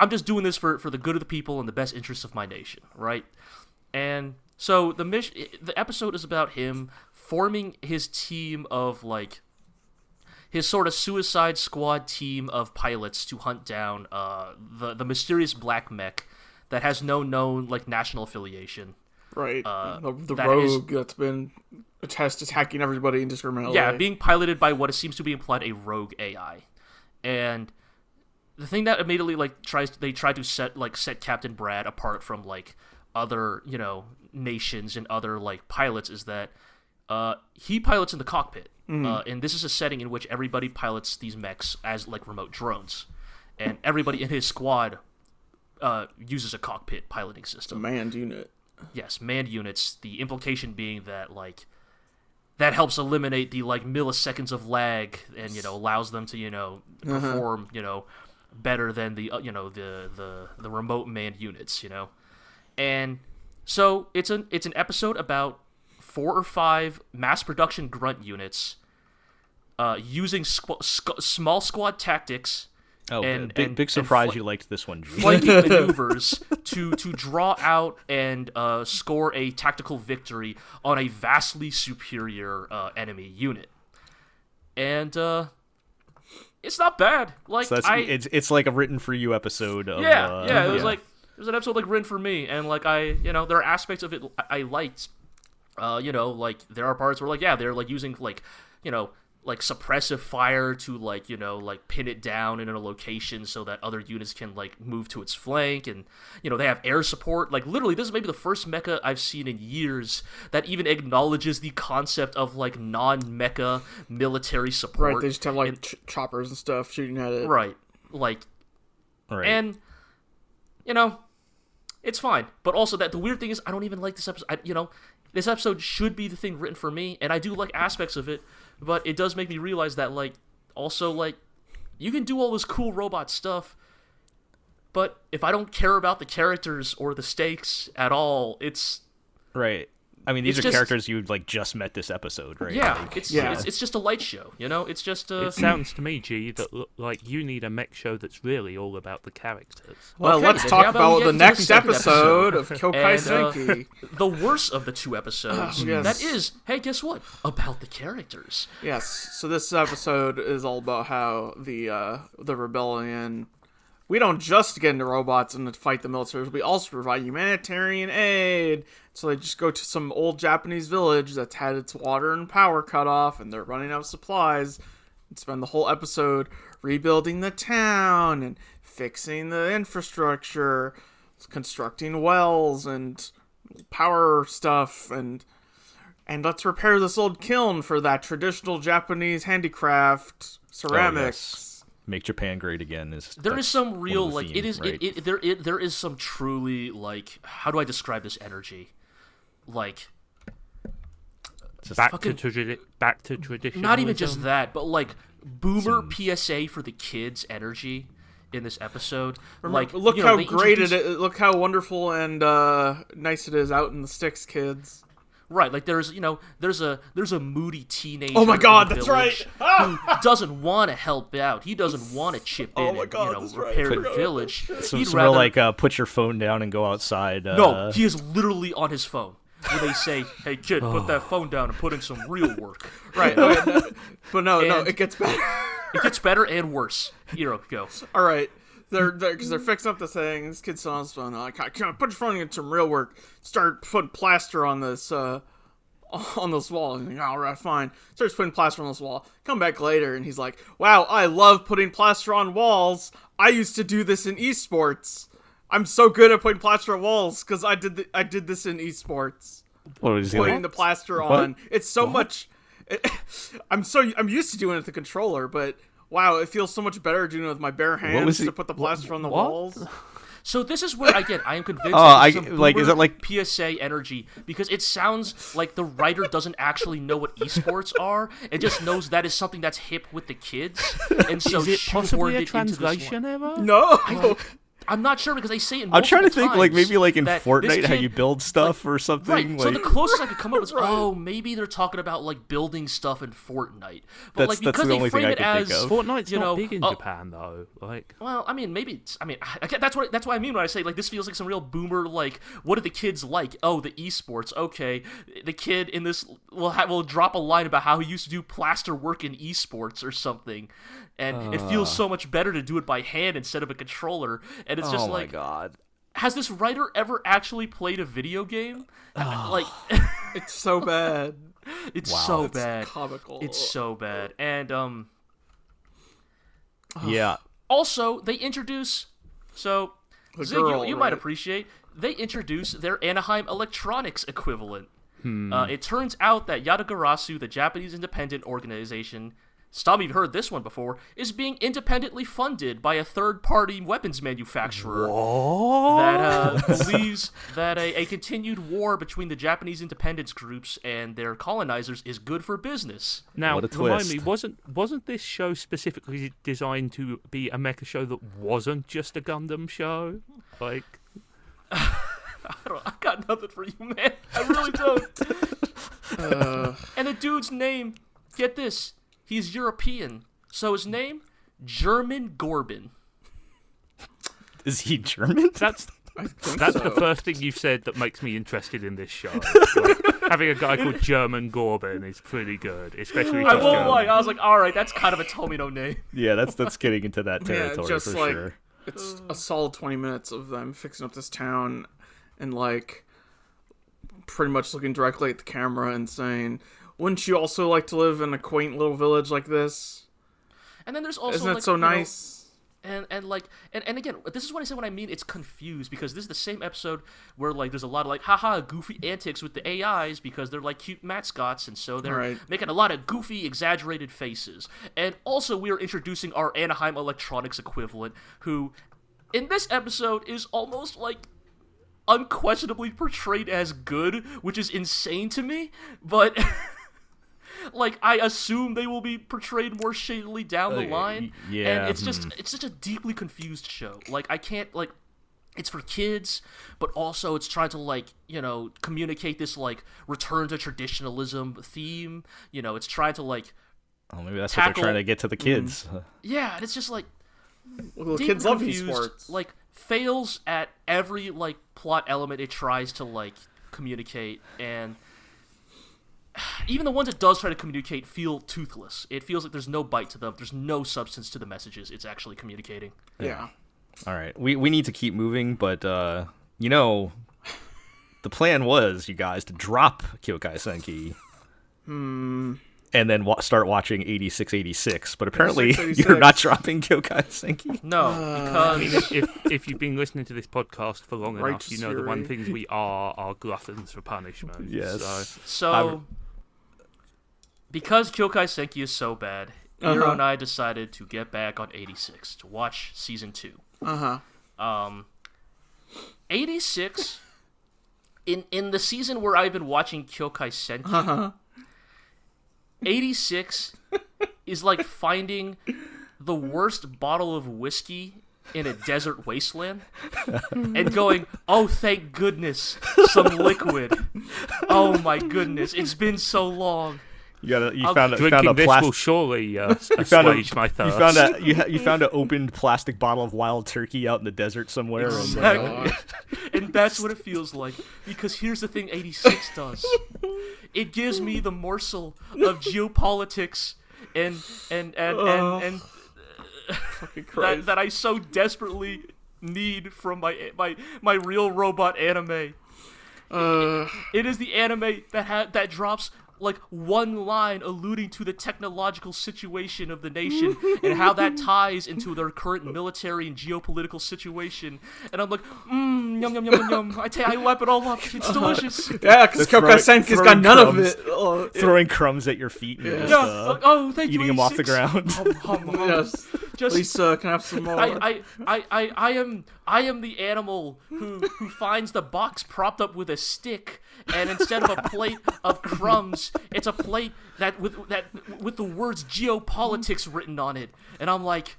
just doing this for the good of the people and the best interests of my nation, right? And so the episode is about him forming his team of like his sort of Suicide Squad team of pilots to hunt down the mysterious black mech that has no known like national affiliation. Right, the rogue that's been attacking everybody indiscriminately. Yeah, being piloted by what seems to be implied a rogue AI, and the thing that immediately like try to set Captain Brad apart from like other nations and other like pilots is that he pilots in the cockpit, and this is a setting in which everybody pilots these mechs as like remote drones, and everybody in his squad uses a cockpit piloting system. A manned unit. Yes, manned units. The implication being that like that helps eliminate the like milliseconds of lag and allows them to perform better than the the remote manned units, And so it's an episode about 4 or 5 mass production grunt units using small squad tactics. Big surprise you liked this one, G. Flanking maneuvers to draw out and score a tactical victory on a vastly superior enemy unit. And it's not bad. Like so it's like a written for you episode of it was like there's an episode like written for me, and like there are aspects of it I liked. Like there are parts where like they're like using like like suppressive fire to like like pin it down in a location so that other units can like move to its flank, and they have air support. Like literally, this is maybe the first mecha I've seen in years that even acknowledges the concept of like non-mecha military support. Right, they just have like choppers and stuff shooting at it. Right, like, and it's fine. But also that the weird thing is I don't even like this episode. This episode should be the thing written for me, and I do like aspects of it, but it does make me realize that, like, also, like, you can do all this cool robot stuff, but if I don't care about the characters or the stakes at all, it's... Right. I mean, these are characters you like just met this episode, right? Yeah, like, it's just a light show, It's just a... It sounds to me, G, that like you need a mech show that's really all about the characters. Well, let's talk about the next episode of Kyoukai Senki. The worst of the 2 episodes. That is, hey, guess what? About the characters. Yes. So this episode is all about how the rebellion. We don't just get into robots and fight the militaries. We also provide humanitarian aid. So they just go to some old Japanese village that's had its water and power cut off, and they're running out of supplies. And spend the whole episode rebuilding the town and fixing the infrastructure, constructing wells and power stuff, and let's repair this old kiln for that traditional Japanese handicraft ceramics. Oh, yes. Make Japan great again. There is some real like themes, there is some truly like, how do I describe this energy? Like back to tradition. Not even just that, but like boomer PSA for the kids energy in this episode. Like look how great it is. Look how wonderful and nice it is out in the sticks, kids. Right, like there's a moody teenager. Oh my God, that's right. Who doesn't want to help out? He doesn't want to chip in and repair the village. He'd rather like put your phone down and go outside. No, he is literally on his phone. where they say, "Hey kid, put that phone down and put in some real work." Right. But no, it gets better. It gets better and worse. Go. All right. Because they're fixing up the thing. This kid's on his phone. Like, put your phone in some real work. Start putting plaster on this wall. And like, all right, fine. Starts putting plaster on this wall. Come back later, and he's like, "Wow, I love putting plaster on walls. I used to do this in esports. I'm so good at putting plaster on walls because I did this in esports. What was he putting like? the plaster on? It's so much. I'm used to doing it with the controller, but." Wow, it feels so much better doing it with my bare hands to put the plaster on the walls. So this is where I am convinced. Is it like PSA energy? Because it sounds like the writer doesn't actually know what esports are. It just knows that is something that's hip with the kids, and so is it possibly a translation error? No. I'm not sure because they say it. I'm trying to think, like maybe like in that Fortnite, how you build stuff or something. Right. Like, so the closest I could come up was, maybe they're talking about like building stuff in Fortnite. But that's because the they only frame thing I it can as think of. Fortnite's not big in Japan though. Like, well, I mean, maybe it's. I mean, that's what I mean when I say like this feels like some real boomer. Like, what do the kids like? Oh, the esports. Okay, the kid in this will drop a line about how he used to do plaster work in esports or something. And it feels so much better to do it by hand instead of a controller. And it's just like, oh my god, has this writer ever actually played a video game? Like, it's so bad. It's so bad. It's comical. It's so bad. And yeah. Also, they introduce Zig, you might appreciate. They introduce their Anaheim Electronics equivalent. It turns out that Yatagarasu, the Japanese independent organization. Some of you heard this one before, is being independently funded by a third-party weapons manufacturer that believes that a continued war between the Japanese independence groups and their colonizers is good for business. Now, what a remind twist. me, wasn't this show specifically designed to be a mecha show that wasn't just a Gundam show? Like, I've got nothing for you, man. I really don't. And the dude's name, get this. He's European, so his name, German Gorbin. Is he German? That's the first thing you've said that makes me interested in this show. Like, having a guy called German Gorbin is pretty good, especially if I he's won't German. lie, I was like, alright, that's kind of a Tomino name. Yeah, that's getting into that territory just for like, sure. It's a solid 20 minutes of them fixing up this town and like pretty much looking directly at the camera and saying, "Wouldn't you also like to live in a quaint little village like this? And then there's also Isn't it like, so nice?" And again, this is what I say when I mean it's confused, because this is the same episode where like there's a lot of like haha goofy antics with the AIs because they're like cute mascots, and so they're making a lot of goofy exaggerated faces. And also we are introducing our Anaheim Electronics equivalent, who in this episode is almost like unquestionably portrayed as good, which is insane to me, but like, I assume they will be portrayed more shadily down the line. Yeah. And it's such a deeply confused show. Like, I can't, like, it's for kids, but also it's trying to, like, you know, communicate this, like, return to traditionalism theme. You know, it's trying to, like, maybe that's what they're trying to get to the kids. Yeah, and it's just, like, well, kids love esports. Like, fails at every, like, plot element it tries to, like, communicate, and even the ones it does try to communicate feel toothless. It feels like there's no bite to them. There's no substance to the messages it's actually communicating. Yeah. All right. We need to keep moving, but, you know, the plan was, you guys, to drop Kyoukai Senki. And then start watching 8686. But apparently, you're not dropping Kyoukai Senki. No, because if you've been listening to this podcast for long enough, you know the one things we are gluttons for punishment. Yes. So because Kyoukai Senki is so bad, Hiro and I decided to get back on 86 to watch season 2. 86 in the season where I've been watching Kyoukai Senki. 86 is like finding the worst bottle of whiskey in a desert wasteland and going, "Oh, thank goodness, some liquid. Oh my goodness, it's been so long." You found a this plastic. will surely assuage my thirst. You found an opened plastic bottle of wild turkey out in the desert somewhere. Exactly. And that's what it feels like. Because here's the thing 86 does. It gives me the morsel of geopolitics and that I so desperately need from my real robot anime. It is the anime that drops like one line alluding to the technological situation of the nation and how that ties into their current military and geopolitical situation. And I'm like, yum, yum, yum, yum, yum. I lap it all up. It's delicious. Yeah, because Kyoukai Senki's got none of it. Throwing crumbs at your feet and thank eating you, them off the ground. Yes. Just, Lisa, can I have some more? I am the animal who finds the box propped up with a stick, and instead of a plate of crumbs, it's a plate with the words geopolitics written on it. And I'm like,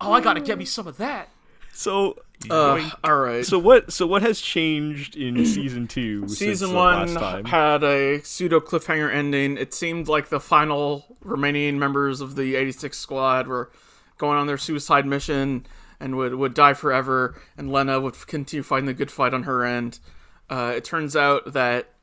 oh, I gotta get me some of that. So, all right. So what has changed in season 2? Season since 1 last time? had a pseudo cliffhanger ending. It seemed like the final remaining members of the 86 squad were going on their suicide mission and would die forever, and Lena would continue fighting the good fight on her end. It turns out that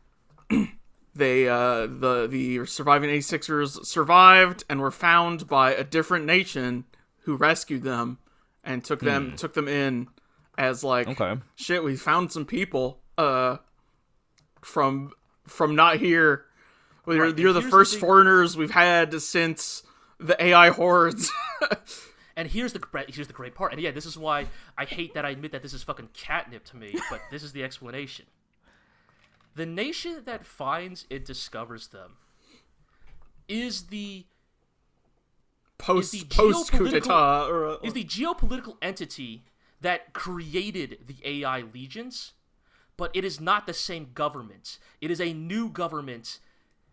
the surviving 86ers survived and were found by a different nation who rescued them and took them in as like, okay, shit, we found some people from not here. Well, you're the first foreigners we've had since the AI hordes. And here's the great part. And yeah, this is why I hate that I admit that this is fucking catnip to me, but this is the explanation. The nation that finds and discovers them is the post coup d'etat is the geopolitical entity that created the AI legions, but it is not the same government. It is a new government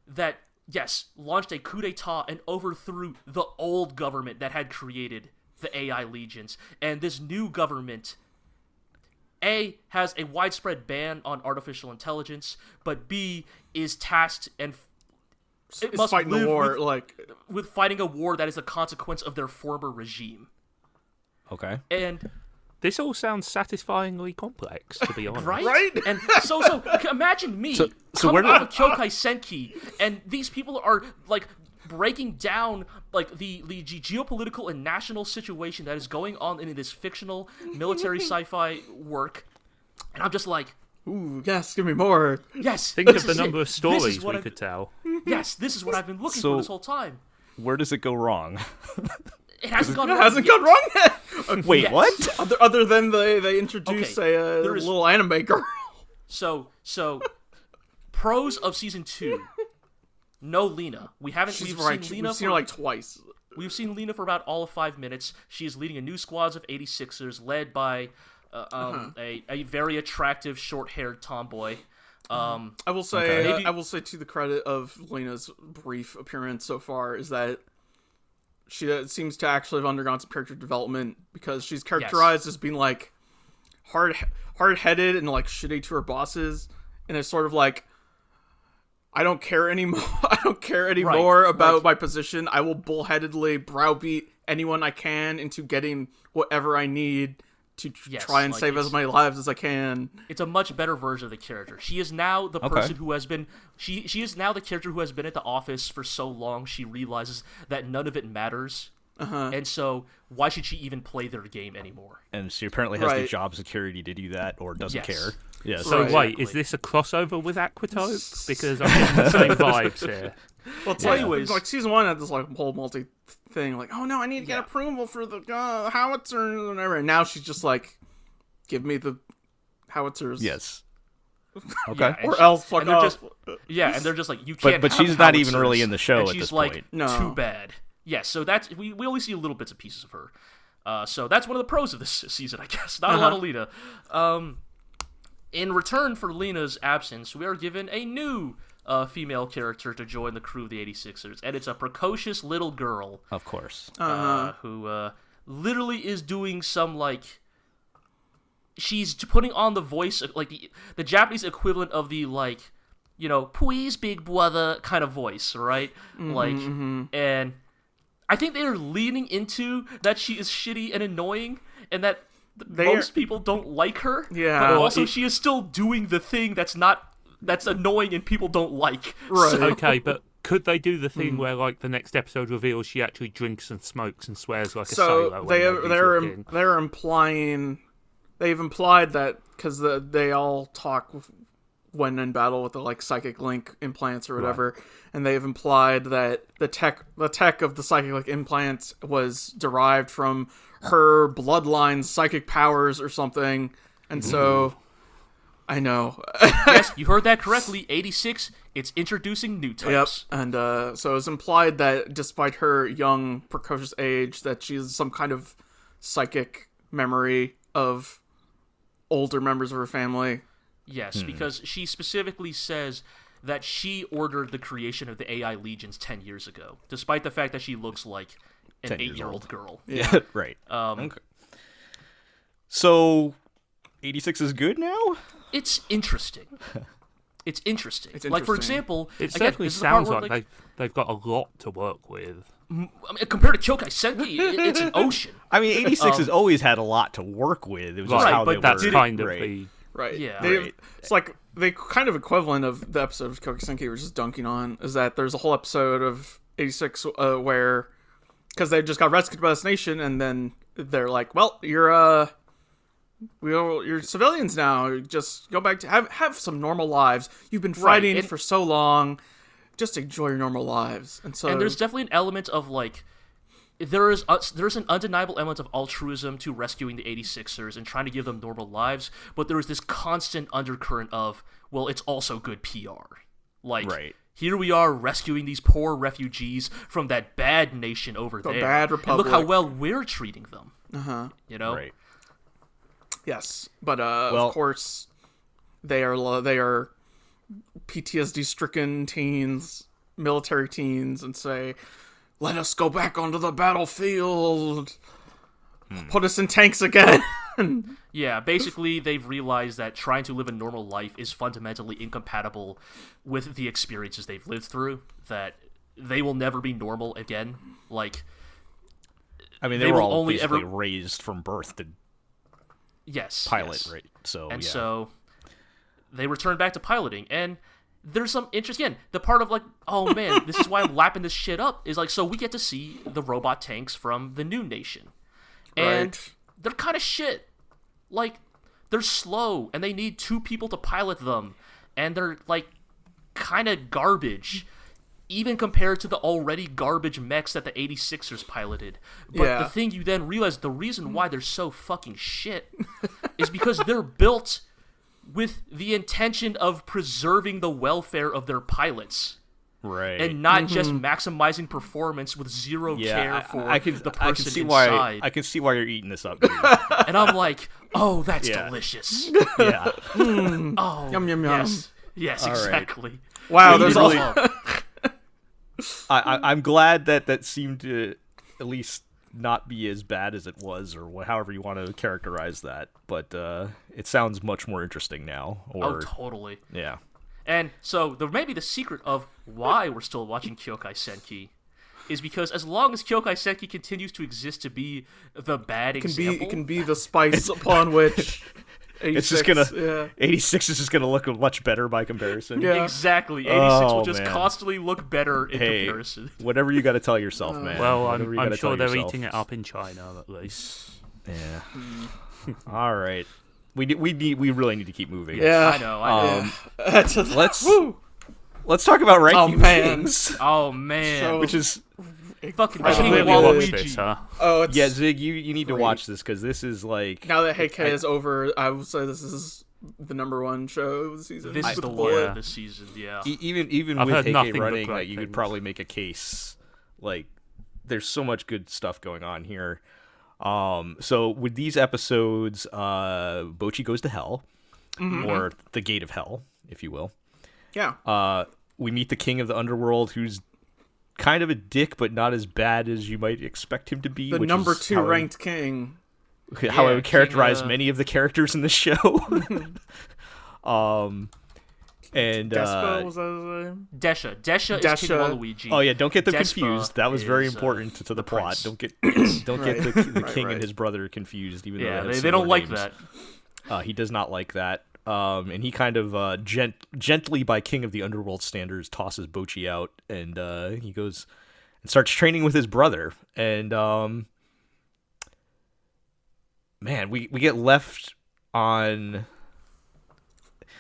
that, yes, launched a coup d'etat and overthrew the old government that had created the AI legions. And this new government, A, has a widespread ban on artificial intelligence, but B, is tasked and it must fighting live the war, with fighting a war that is a consequence of their former regime. Okay. And this all sounds satisfyingly complex, to be honest. Right? And so imagine me coming out of Kyoukai Senki, and these people are like breaking down like the geopolitical and national situation that is going on in this fictional military sci-fi work, and I'm just like, ooh, yes, give me more. Yes. Think of the number of stories we could tell. Yes, this is what I've been looking for this whole time. Where does it go wrong? It hasn't gone wrong yet. Wait, what? Other than they introduce a little anime girl. So pros of season 2. No Lena. We've seen Lena. We've seen her like twice. We've seen Lena for about all of 5 minutes. She is leading a new squad of 86ers led by a very attractive short-haired tomboy. I will say to the credit of Lena's brief appearance so far is that she seems to actually have undergone some character development, because she's characterized as being like hard-headed and like shitty to her bosses, and it's sort of like, I don't care anymore. I don't care anymore about my position. I will bullheadedly browbeat anyone I can into getting whatever I need to try and save as many lives as I can. It's a much better version of the character. She is now the person who has been... She is now the character who has been at the office for so long, she realizes that none of it matters. And so, why should she even play their game anymore? And she apparently has the job security to do that, or doesn't care. Yeah. So wait, is this a crossover with Aquatope? Because I'm getting the same vibes here. Well, anyways, like season 1 had this like whole multi thing, like, oh no, I need to get approval for the howitzer and whatever. And now she's just like, give me the howitzers. Yes. Okay. Or else fuck off. And they're just like, you can't. But she's not even really in the show at this point. She's like, too bad. Yes. So that's we only see little bits and pieces of her. So that's one of the pros of this season, I guess. Not a lot of Lena. In return for Lena's absence, we are given a new female character to join the crew of the 86ers, and it's a precocious little girl. Of course. Who literally is doing some, like... She's putting on the voice, like, the Japanese equivalent of the, like, please, big brother kind of voice, right? And I think they're leaning into that she is shitty and annoying, and that most people don't like her. Yeah. But also, she is still doing the thing that's annoying and people don't like. Right. So, Okay, but could they do the thing where, like, the next episode reveals she actually drinks and smokes and swears like a sailor? They're implying, they've implied that because they all talk when in battle with the like psychic link implants or whatever, and they've implied that the tech of the psychic link implants was derived from her bloodline's psychic powers or something, and so. I know. Yes, you heard that correctly. 86, it's introducing new types. Yep, and so it's implied that despite her young, precocious age, that she has some kind of psychic memory of older members of her family. Yes, because she specifically says that she ordered the creation of the AI legions 10 years ago, despite the fact that she looks like an 8-year-old girl. Yeah, right. Okay. So, 86 is good now? It's interesting. It's interesting. Like, for example... It certainly sounds like they've got a lot to work with. I mean, compared to Kyoukai Senki, it's an ocean. I mean, 86 has always had a lot to work with. It was just how but they that's were. kind of the... Right. Yeah. It's like the kind of equivalent of the episode of Kyoukai Senki we're just dunking on is that there's a whole episode of 86 where... Because they just got rescued by this nation, and then they're like, well, you're civilians now. Just go back to have some normal lives. You've been fighting for so long. Just enjoy your normal lives. And there's definitely an element of like there's an undeniable element of altruism to rescuing the 86ers and trying to give them normal lives, but there is this constant undercurrent of, well, it's also good PR. Like here we are rescuing these poor refugees from that bad nation over there. Bad republic. And look how well we're treating them. Right. Yes, but of course, they are PTSD-stricken teens, military teens, and say, "Let us go back onto the battlefield. Put us in tanks again." Yeah, basically, they've realized that trying to live a normal life is fundamentally incompatible with the experiences they've lived through. That they will never be normal again. Like, I mean, they were all basically raised from birth to. Pilot, right? So they return back to piloting, and there's some interest again. The part of like, oh man, this is why I'm lapping this shit up is like, so we get to see the robot tanks from the new nation, and they're kind of shit. Like, they're slow, and they need 2 people to pilot them, and they're like kind of garbage. Even compared to the already garbage mechs that the 86ers piloted. But the thing you then realize, the reason why they're so fucking shit is because they're built with the intention of preserving the welfare of their pilots. Right. And not just maximizing performance with zero care for the person inside. I can see why you're eating this up, dude. And I'm like, oh, that's delicious. Yeah. Oh, yum, yum, yum. Yes, exactly. Right. Wow, there's really... I'm glad that seemed to at least not be as bad as it was, or however you want to characterize that. But it sounds much more interesting now. Oh, totally. Yeah. And so maybe the secret of why we're still watching Kyoukai Senki is because as long as Kyoukai Senki continues to exist to be the bad example... It can be the spice upon which... 86, it's just gonna 86 is just gonna look much better by comparison. Yeah. Exactly. 86 will just constantly look better in comparison. Whatever you got to tell yourself, man. Well, I'm sure they're eating it up in China at least. Yeah. All right. We really need to keep moving. Yeah, I know. Let's talk about ranking things. Oh man. Which is fucking King Waluigi. Huh? Oh, yeah, Zig, you need to watch this because this is like now that Heike is over, I would say this is the #1 show of the season. This is the one of the season, yeah. Even with Heike running, like you could probably make a case. Like, there's so much good stuff going on here. So with these episodes, Bocchi goes to hell, or the Gate of Hell, if you will. Yeah. We meet the king of the underworld, who's kind of a dick, but not as bad as you might expect him to be. The #2 ranked king. How I would characterize many of the characters in the show. And Despa, was that his name? Desha is King Waluigi. Oh yeah, don't get them Despa confused. That was very important to the plot. prince. Don't get the king right. and his brother confused. Even Yeah, though they they don't like names. that. He does not like that. And he kind of gently, by King of the Underworld standards, tosses Bochi out, and he goes and starts training with his brother. And man, we get left on.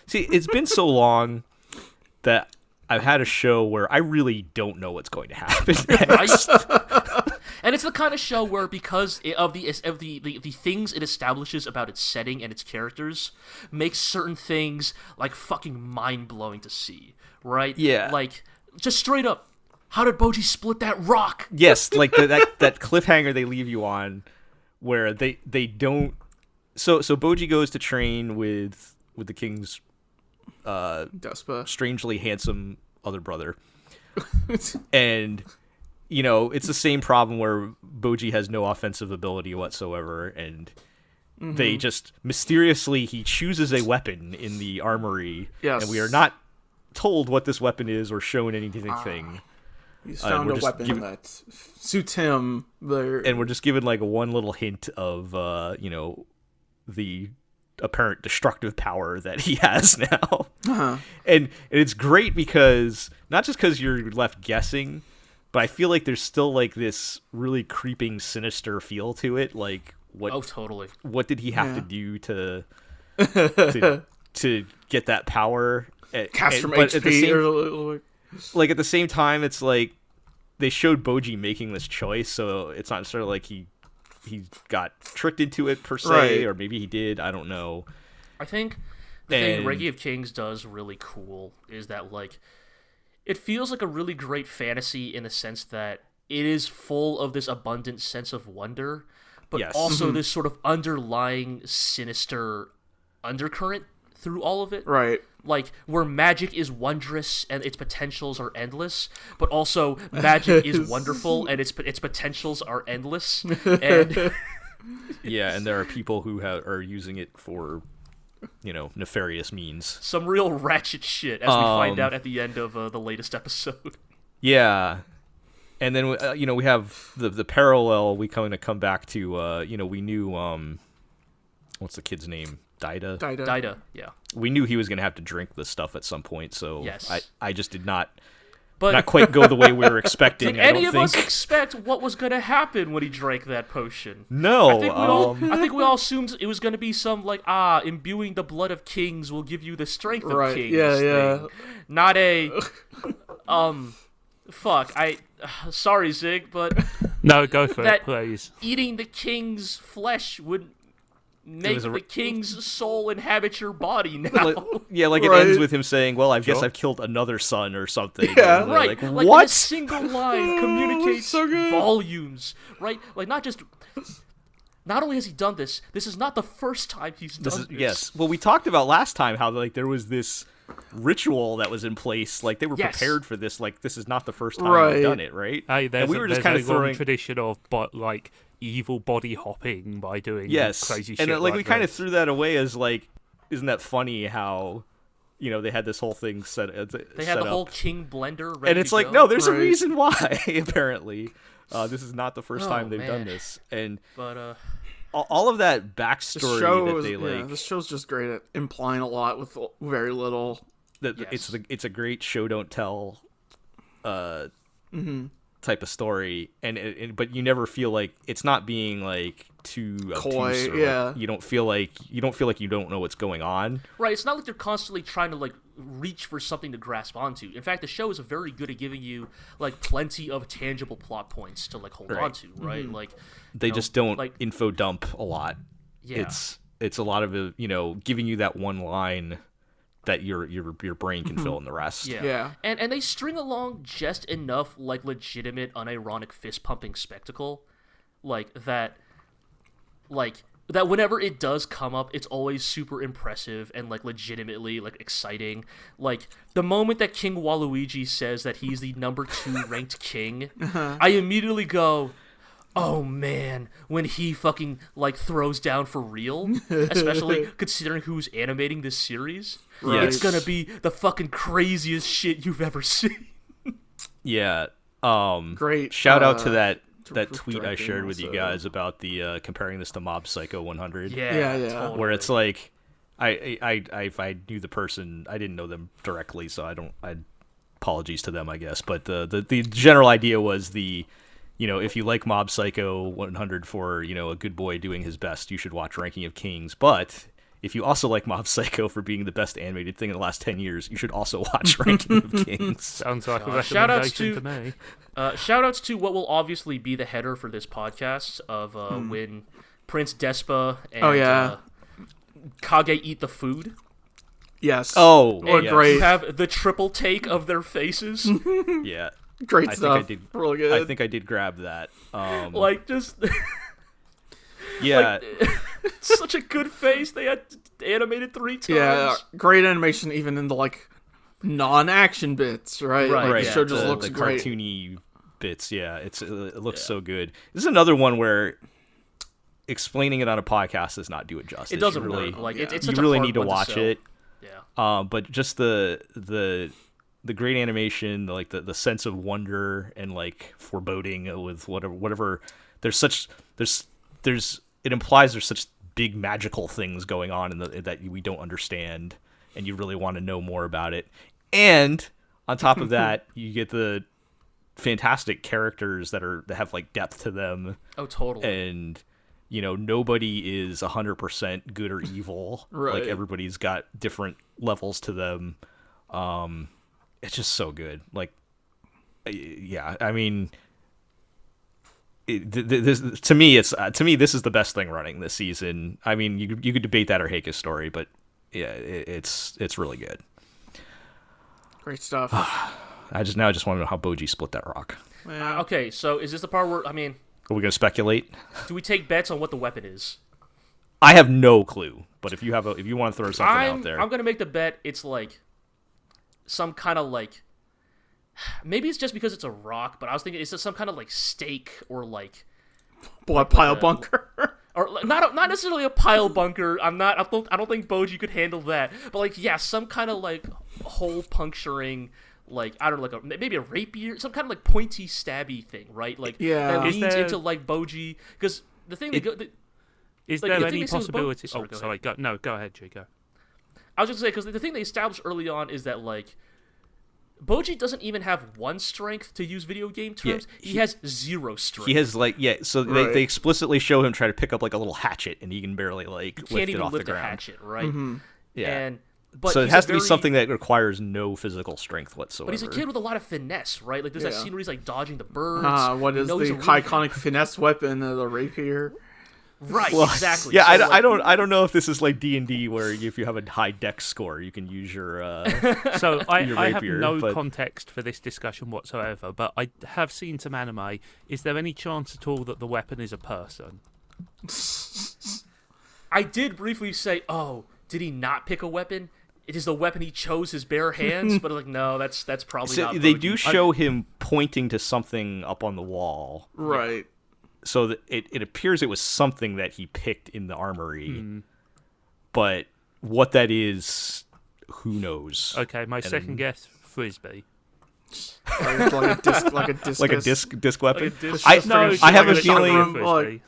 See, it's been so long that I've had a show where I really don't know what's going to happen next. And it's the kind of show where, because of the things it establishes about its setting and its characters, makes certain things like fucking mind blowing to see, right? Yeah. Like, just straight up, how did Boji split that rock? Yes, like that cliffhanger they leave you on, where they don't. So Boji goes to train with the king's Despa, strangely handsome other brother, and it's the same problem where Boji has no offensive ability whatsoever, and they just mysteriously he chooses a weapon in the armory, and we are not told what this weapon is or shown anything. He's found a weapon that suits him. And we're just given like one little hint of the apparent destructive power that he has now. And it's great because not just because you're left guessing, but I feel like there's still like this really creeping, sinister feel to it. Like totally. What did he have to do to get that power? Cast from HP. Like at the same time, it's like they showed Boji making this choice, so it's not sort of like he got tricked into it per se, right. or maybe he did. I don't know. I think the thing Reiki of Kings does really cool is that like it feels like a really great fantasy in the sense that it is full of this abundant sense of wonder, but also this sort of underlying sinister undercurrent through all of it. Right. Like, where magic is wondrous and its potentials are endless, but also magic is wonderful and its potentials are endless. And yeah, and there are people who are using it for, nefarious means. Some real ratchet shit, as we find out at the end of the latest episode. Yeah. And then, we have the parallel we kind of come back to, we knew, what's the kid's name? Daida, yeah. We knew he was going to have to drink this stuff at some point, so yes. I just did not quite go the way we were expecting. Did any of us expect what was going to happen when he drank that potion? No. I think we all assumed it was going to be some, like, imbuing the blood of kings will give you the strength of kings thing. Not a, sorry, Zig, but... No, go for it, please. Eating the king's flesh would... make the king's soul inhabit your body now. It ends with him saying, well, I guess I've killed another son or something. Yeah, right. Like, what? In a single line communicates volumes, right? Like, not only has he done this is not the first time he's done this. Yes. Well, we talked about last time how, like, there was this ritual that was in place. Like, they were prepared for this. Like, this is not the first time they've done it, right? And we were just kind of throwing tradition of, evil body hopping by doing crazy shit. And we kind of threw that away as like, isn't that funny how, they had this whole thing set. They had the whole king blender ready and it's to like, go. no, there's a reason why. Apparently, this is not the first time they've done this, but all of that backstory that they like. This show's just great at implying a lot with very little. It's a great show don't tell. Type of story, but you never feel like it's not being like too coy. Like, you don't feel like you don't know what's going on. Right. It's not like they're constantly trying to like reach for something to grasp onto. In fact, the show is very good at giving you like plenty of tangible plot points to like hold onto. Right. Like they just don't info dump a lot. Yeah. It's a lot of giving you that one line that your brain can fill in the rest. Yeah. And they string along just enough like legitimate, unironic fist-pumping spectacle. That whenever it does come up, it's always super impressive and like legitimately like exciting. Like the moment that King Waluigi says that he's the number 2 ranked king, I immediately go, oh man, when he fucking like throws down for real, especially considering who's animating this series, it's gonna be the fucking craziest shit you've ever seen. Yeah. Great. Shout out to that tweet I shared with you guys about the comparing this to Mob Psycho 100. Yeah. Totally. Where it's like, if I knew the person, I didn't know them directly, so I apologies to them, I guess. But the general idea was if you like Mob Psycho 100 for, a good boy doing his best, you should watch Ranking of Kings. But if you also like Mob Psycho for being the best animated thing in the last 10 years, you should also watch Ranking of Kings. Sounds like a recommendation to me. Shout-outs to what will obviously be the header for this podcast of when Prince Despa and Kage eat the food. Yes. Oh, and great. You have the triple take of their faces. Yeah. Great stuff. Really good. I think I did grab that. Just... Yeah. Such a good face. They had animated 3 times. Yeah, great animation even in the, non-action bits, right? Right. The show just looks the great. Cartoony bits, yeah. It looks so good. This is another one where explaining it on a podcast does not do it justice. It doesn't really work. It's such you really a hard need to one watch sell. it. Yeah. But just the great animation, the sense of wonder and foreboding with whatever. It implies there's such big magical things going on that we don't understand, and you really want to know more about it. And on top of that, you get the fantastic characters that have depth to them. Oh, totally. And nobody is 100% good or evil. Right. Everybody's got different levels to them. It's just so good. I mean, to me, this is the best thing running this season. I mean, you could debate that or Heike Story, but yeah, it's really good. Great stuff. I just want to know how Boji split that rock. Yeah. Okay, so is this the part where Are we gonna speculate? do we take bets on what the weapon is? I have no clue, but if you want to throw something out there, I'm gonna make the bet. It's some kind of maybe it's just because it's a rock, but I was thinking it's just some kind of stake or Blood pile bunker. or not necessarily a pile bunker. I don't think Boji could handle that. But some kind of hole puncturing. I don't know, maybe a rapier, some kind of pointy stabby thing, right? That leans into Boji, because the thing is there any possibility? Go ahead, Chico. I was just gonna say, because the thing they established early on is that Boji doesn't even have 1 strength, to use video game terms. Yeah, he has 0 strength. He has so they explicitly show him try to pick up a little hatchet, and he can barely lift it off the ground. Can't even lift a hatchet, right? Mm-hmm. Yeah. So it has to be something that requires no physical strength whatsoever. But he's a kid with a lot of finesse, right? There's that scene where he's dodging the birds. What is the iconic finesse weapon, the rapier? Right, exactly. Yeah, I don't know if this is D&D where if you have a high dex score, you can use your So I rapier, have no context for this discussion whatsoever, but I have seen some anime. Is there any chance at all that the weapon is a person? I did briefly say, did he not pick a weapon? It is the weapon he chose, his bare hands, but no, that's probably not. They do show him pointing to something up on the wall, right? So that it appears it was something that he picked in the armory, but what that is, who knows? Okay, my second guess: frisbee. like a disc weapon. I have a feeling.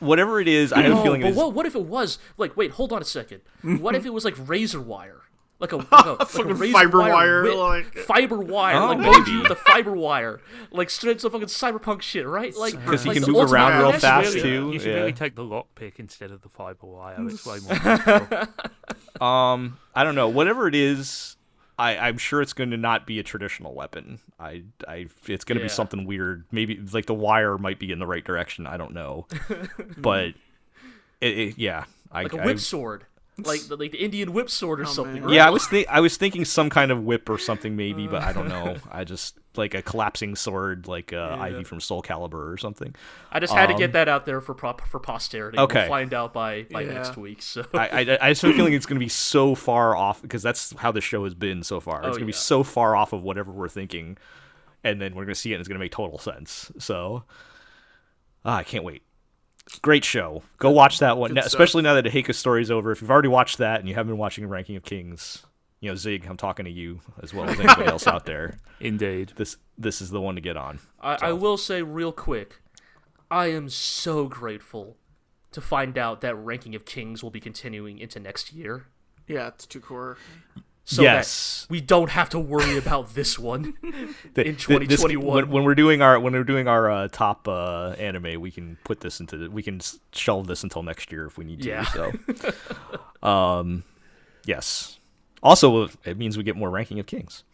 Whatever it is, I have a feeling. But what if it was wait, hold on a second. What if it was razor wire? Like a razor fiber wire, fiber wire, Boji with the fiber wire, straight to fucking cyberpunk shit, right? Because he can move around real fast too. You should really take the lockpick instead of the fiber wire. It's way more useful. I don't know. Whatever it is, I'm sure it's going to not be a traditional weapon. It's going to be something weird. Maybe the wire might be in the right direction. I don't know, but a whip sword. The Indian whip sword or something. Right? Yeah, I was thinking some kind of whip or something maybe, but I don't know. I just a collapsing sword, Ivy from Soul Calibur or something. I just had to get that out there for posterity. Okay. We'll find out by next week. So I just have a feeling it's going to be so far off, because that's how the show has been so far. It's going to be so far off of whatever we're thinking, and then we're going to see it and it's going to make total sense. So I can't wait. Great show. Go watch that one, especially now that the Heike Story's over. If you've already watched that and you haven't been watching Ranking of Kings, Zig, I'm talking to you as well as anybody else out there. Indeed. This is the one to get on. I will say real quick, I am so grateful to find out that Ranking of Kings will be continuing into next year. Yeah, it's too core. So that we don't have to worry about this one in 2021. When we're doing our top anime, we can put this we can shelve this until next year if we need to. Yeah. So, yes. Also, it means we get more Ranking of Kings.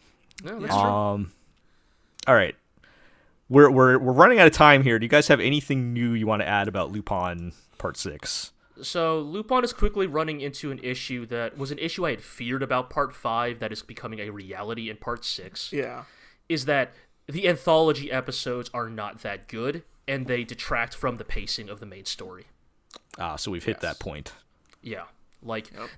No, that's true. All right, we're running out of time here. Do you guys have anything new you want to add about Lupin Part 6? So, Lupin is quickly running into an issue that was an issue I had feared about Part 5 that is becoming a reality in Part 6. Yeah. Is that the anthology episodes are not that good, and they detract from the pacing of the main story. So we've hit that point. Yeah.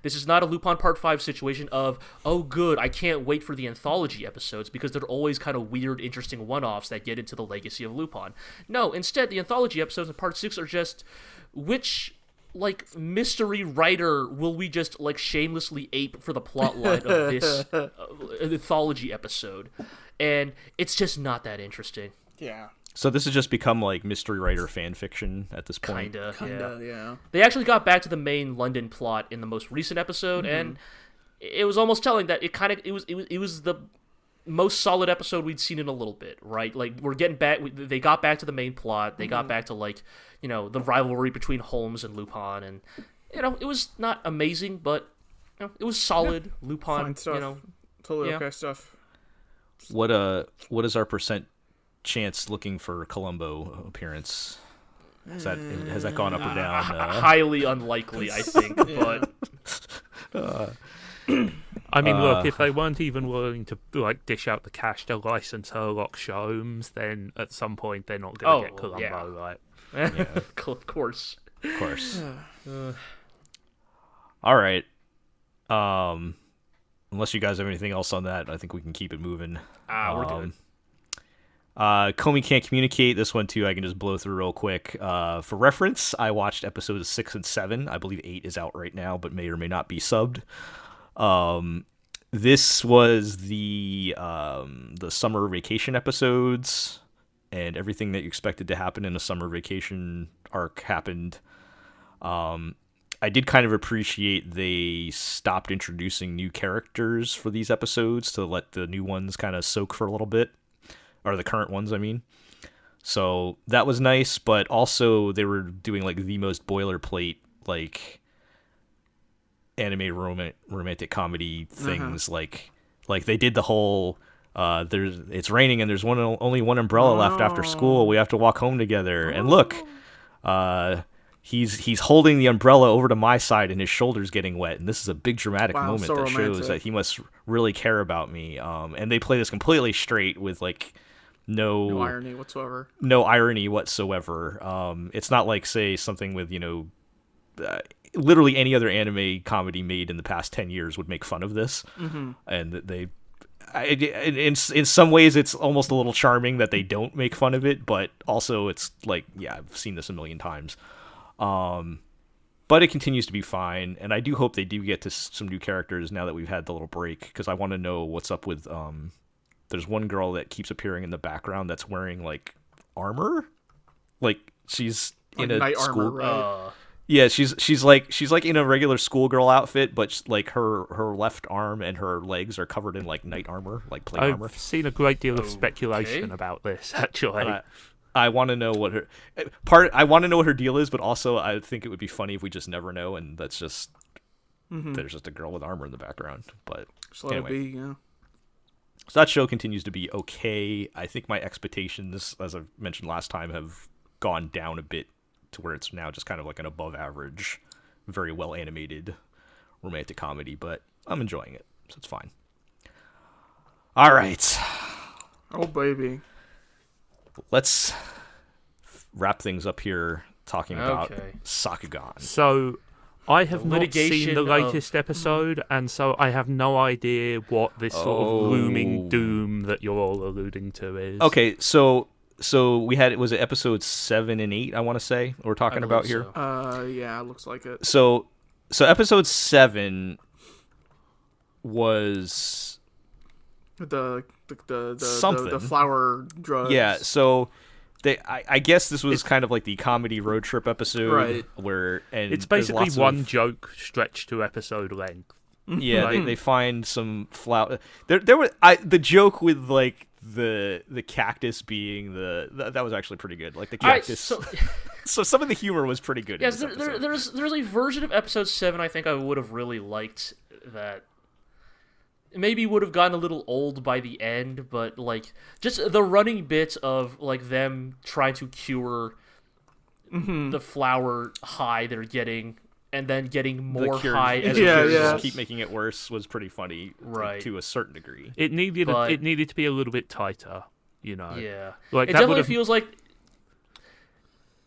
This is not a Lupin Part 5 situation of, oh good, I can't wait for the anthology episodes, because they're always kind of weird, interesting one-offs that get into the legacy of Lupin. No, instead, the anthology episodes in Part 6 are just, which mystery writer will we just shamelessly ape for the plotline of this anthology episode? And it's just not that interesting. Yeah. So this has just become mystery writer fan fiction at this point. Kinda, yeah. They actually got back to the main London plot in the most recent episode, and it was almost telling that it was the most solid episode we'd seen in a little bit, right? We're getting back. They got back to the main plot. They got back to the rivalry between Holmes and Lupin, and it was not amazing, but it was solid. Yeah. Lupin, fine stuff. Totally okay stuff. What is our percent chance looking for Columbo appearance? Has that gone up or down? Highly unlikely, I think, but. I mean, look, if they weren't even willing to dish out the cash to license Sherlock Holmes, then at some point they're not going to get Columbo, right? Yeah. Of course. All right. Unless you guys have anything else on that, I think we can keep it moving. We're good. Komi can't communicate. This one too, I can just blow through real quick. For reference, I watched episodes 6 and 7. I believe 8 is out right now, but may or may not be subbed. This was the summer vacation episodes, and everything that you expected to happen in a summer vacation arc happened. I did kind of appreciate they stopped introducing new characters for these episodes to let the new ones kind of soak for a little bit, or the current ones, I mean. So that was nice, but also they were doing the most boilerplate anime romantic comedy things, like they did the whole it's raining and there's only one umbrella left after school. We have to walk home together, and look, he's holding the umbrella over to my side and his shoulder's getting wet, and this is a big dramatic moment that shows that he must really care about me. And they play this completely straight with no irony whatsoever. It's not say something with literally any other anime comedy made in the past 10 years would make fun of this. And in some ways it's almost a little charming that they don't make fun of it, but also it's I've seen this a million times. But it continues to be fine, and I do hope they do get to some new characters now that we've had the little break, because I want to know what's up with there's one girl that keeps appearing in the background that's wearing armor, she's in a night school armor, right? Yeah, she's in a regular schoolgirl outfit, but her left arm and her legs are covered in night armor, plate armor. I've seen a great deal of speculation about this, actually. I want to know what her deal is, but also I think it would be funny if we just never know, and that's just there's just a girl with armor in the background. But just let it be, yeah. So that show continues to be okay. I think my expectations, as I mentioned last time, have gone down a bit to where it's now just kind of an above average, very well animated romantic comedy, but I'm enjoying it, so it's fine. All right. Oh, baby. Let's wrap things up here talking about Sakugan. So I have not seen the latest episode, and so I have no idea what this sort of looming doom that you're all alluding to is. Okay, so so we had, was it episodes 7 and 8? I want to say we're talking about here. Yeah, it looks like it. So episode 7 was the something. the flower drugs. Yeah, so I guess this was kind of like the comedy road trip episode, right? Where it's basically one joke stretched to episode length. Yeah, right. they find some flower. There was the joke with like the cactus being that was actually pretty good. Like the cactus. So some of the humor was pretty good. Yes, there's a version of episode 7 I think I would have really liked that. Maybe would have gotten a little old by the end, but like just the running bit of like them trying to cure the flower high they're getting, and then getting more high as just keep making it worse was pretty funny, right? To a certain degree. It needed to be a little bit tighter, you know. Yeah, like it definitely feels like.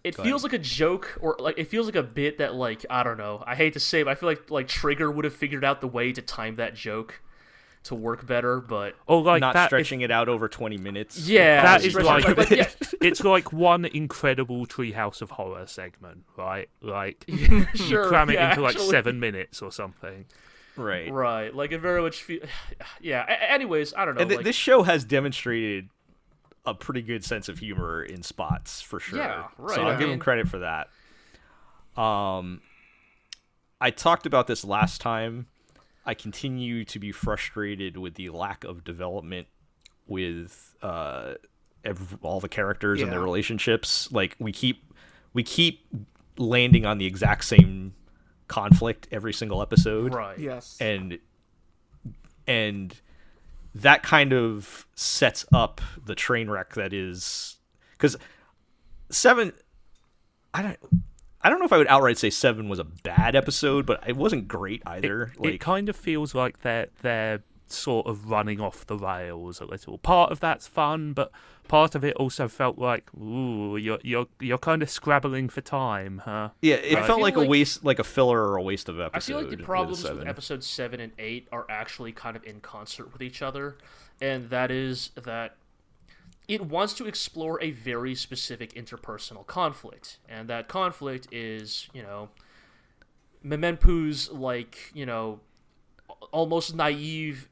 It feels like a joke, or like it feels like a bit that, like, I don't know. I hate to say it, but I feel like Trigger would have figured out the way to time that joke to work better, but like not stretching it out over 20 minutes. Yeah, that is like it's like one incredible Treehouse of Horror segment, right? Like sure, you cram it into like 7 minutes or something. Right. Like it very much feel. Yeah. Anyways, I don't know. And this show has demonstrated a pretty good sense of humor in spots for sure. Yeah, right. So I'll give him credit for that. I talked about this last time. I continue to be frustrated with the lack of development with all the characters and their relationships. Like we keep landing on the exact same conflict every single episode. Right. Yes. And that kind of sets up the train wreck that is, because 7, I don't know if I would outright say 7 was a bad episode, but it wasn't great either. It kind of feels like they're sort of running off the rails a little. Part of that's fun, but part of it also felt like, ooh, you're kind of scrabbling for time, huh? Yeah, it felt like a waste, like a filler or a waste of episode. I feel like the problems with episodes 7 and 8 are actually kind of in concert with each other, and that is that it wants to explore a very specific interpersonal conflict, and that conflict is, Memempu's, like, almost naive,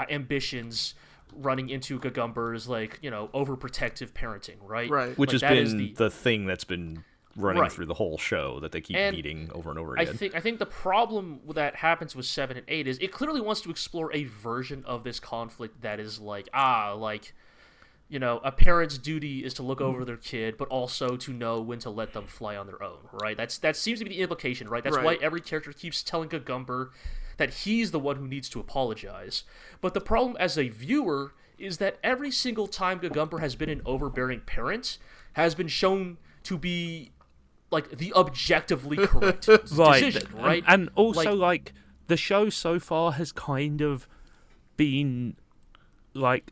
ambitions running into Gagumber's, like, overprotective parenting, right? Right. Which has been the thing that's been running through the whole show that they keep beating over and over again. I think the problem that happens with 7 and 8 is it clearly wants to explore a version of this conflict that is like, a parent's duty is to look over their kid, but also to know when to let them fly on their own, right? That seems to be the implication, right? That's why every character keeps telling Gagumber that he's the one who needs to apologize. But the problem as a viewer is that every single time Gagumber has been an overbearing parent has been shown to be, like, the objectively correct decision, right? And also, like, the show so far has kind of been, like,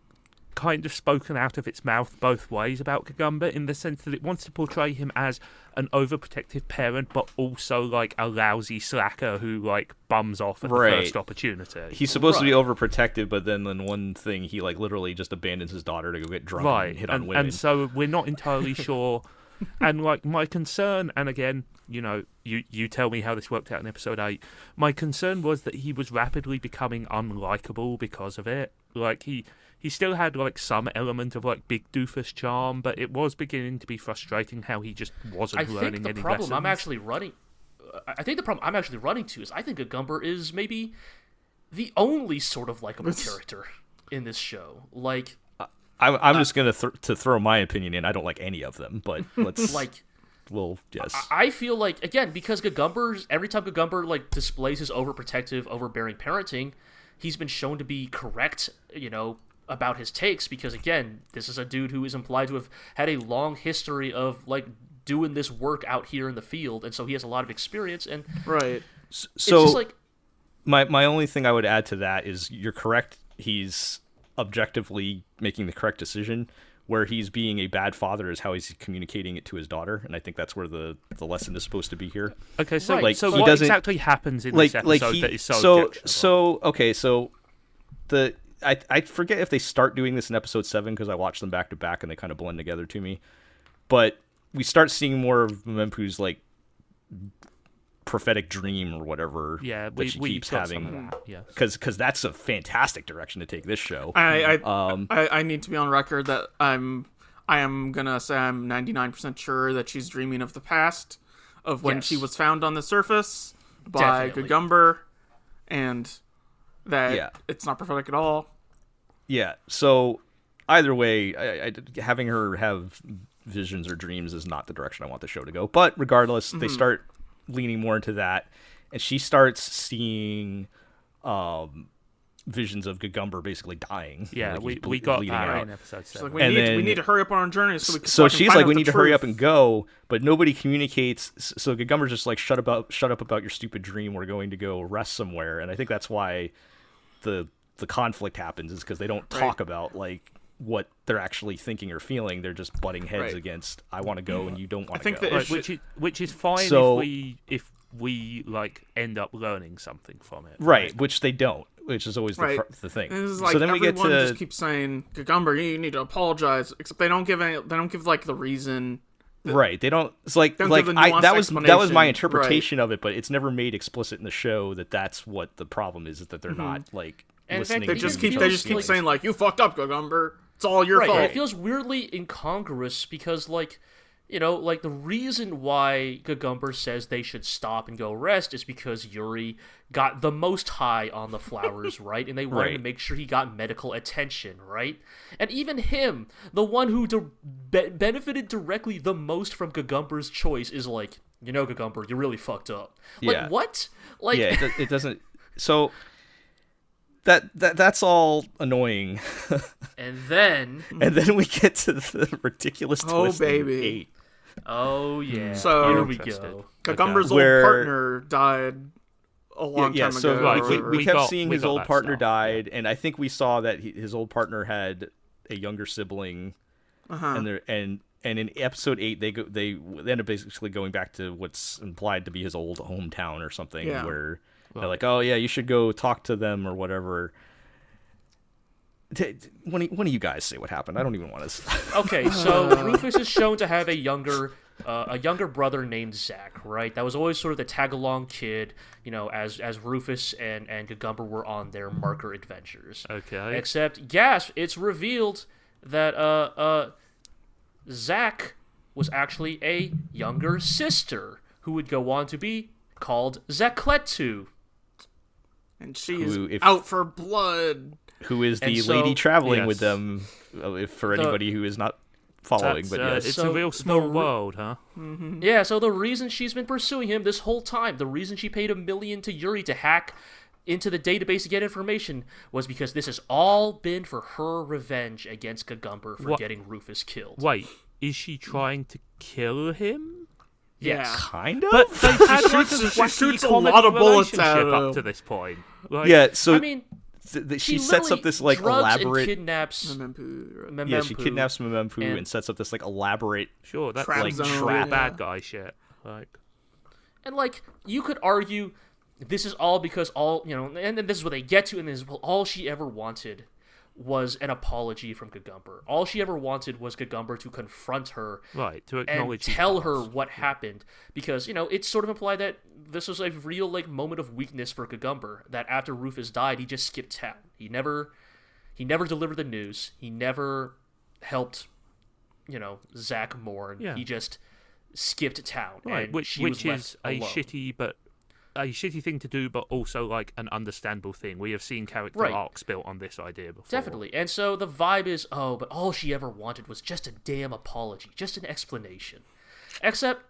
kind of spoken out of its mouth both ways about Gagumber, in the sense that it wants to portray him as an overprotective parent, but also like a lousy slacker who like bums off at the first opportunity. He's supposed to be overprotective, but then in one thing he like literally just abandons his daughter to go get drunk and hit on women. And so we're not entirely sure. And like my concern, and again, you tell me how this worked out in episode 8. My concern was that he was rapidly becoming unlikable because of it. Like he still had like some element of like big doofus charm, but it was beginning to be frustrating how he just wasn't learning any lessons. I think the problem I'm actually running to is I think Gagumber is maybe the only sort of likable character in this show. Like, I'm just gonna to throw my opinion in. I don't like any of them, but let's like. Well, yes. I feel like, again, because every time Gagumber like displays his overprotective, overbearing parenting, he's been shown to be correct, about his takes, because again, this is a dude who is implied to have had a long history of like doing this work out here in the field, and so he has a lot of experience. And right. So it's just like my only thing I would add to that is you're correct. He's objectively making the correct decision. Where he's being a bad father is how he's communicating it to his daughter, and I think that's where the lesson is supposed to be here. Okay, so so what exactly happens in this episode that is so objectionable? So I forget if they start doing this in episode 7 because I watched them back to back and they kind of blend together to me. But we start seeing more of Memempu's like prophetic dream or whatever. Yeah, that she keeps having. Because that's a fantastic direction to take this show. I need to be on record that I am gonna say I'm 99% sure that she's dreaming of the past of when she was found on the surface by Gagumber, and that it's not prophetic at all. Yeah. So either way, having her have visions or dreams is not the direction I want the show to go. But regardless, they start leaning more into that, and she starts seeing visions of Gagumber basically dying. Yeah, like we got that in episode 7. Like, we need to hurry up on our journey so she's like, we need to hurry up and go, but nobody communicates. So Gagumber's just like, shut up about your stupid dream. We're going to go rest somewhere. And I think that's why the conflict happens, is because they don't talk about like what they're actually thinking or feeling. They're just butting heads against, I want to go and you don't want to go. Which is fine if we like end up learning something from it. Right, which they don't. Which is always the thing. Like, so then we get to just keep saying, Gagumber, you need to apologize. Except they don't give like the reason. Right. They don't. It's like that was my interpretation of it, but it's never made explicit in the show that that's what the problem is that they're not like listening. They just keep saying like, you fucked up, Gagumber. It's all your fault. It feels weirdly incongruous because like, you know, like the reason why Gagumber says they should stop and go rest is because Yuri got the most high on the flowers, right? And they wanted to make sure he got medical attention, right? And even him, the one who benefited directly the most from Gagumber's choice, is like, you know, Gagumber, you really fucked up. Like, what? Like, yeah, it doesn't. So that's all annoying. And then we get to the ridiculous twist. Baby. In 8. Oh yeah. So here we go. Gagumber's old partner died a long time ago. So we kept seeing his old partner died, and I think we saw that his old partner had a younger sibling, and in episode 8 they end up basically going back to what's implied to be his old hometown or something, where they're like, oh yeah, you should go talk to them or whatever. One of you guys say what happened. I don't even want to. Okay, so Rufus is shown to have a younger brother named Zack, right? That was always sort of the tag-along kid, you know, as Rufus and Gagumber were on their marker adventures. Okay. Except, gasp, it's revealed that Zack was actually a younger sister who would go on to be called Zakletu. And she is out for blood. Who is the lady traveling with them, for anybody who is not following. But yes. It's a real small world, huh? Mm-hmm. Yeah, so the reason she's been pursuing him this whole time, the reason she paid $1 million to Yuri to hack into the database to get information, was because this has all been for her revenge against Gagumber for getting Rufus killed. Wait, is she trying to kill him? Yes. Kind of? But they've had she shoots a lot of bullets at him up to this point. Like, yeah, so... I mean... she sets up this like elaborate. And kidnaps Memempu. Yeah, she kidnaps Memempu and sets up this like elaborate. Sure, that's trap like zone, bad guy shit. Like, and like you could argue, this is all because and then this is what they get to, and this is all she ever wanted was an apology from Gagumber. All she ever wanted was Gagumber to confront her, right? To acknowledge and tell her what happened, because it's sort of implied that this was a real like moment of weakness for Gagumber. That after Rufus died, he just skipped town. He never delivered the news. He never helped, Zack mourn. Yeah. He just skipped town, right? And which is a shitty thing to do, but also like an understandable thing. We have seen character arcs built on this idea before. Definitely. And so the vibe is, but all she ever wanted was just a damn apology, just an explanation. Except,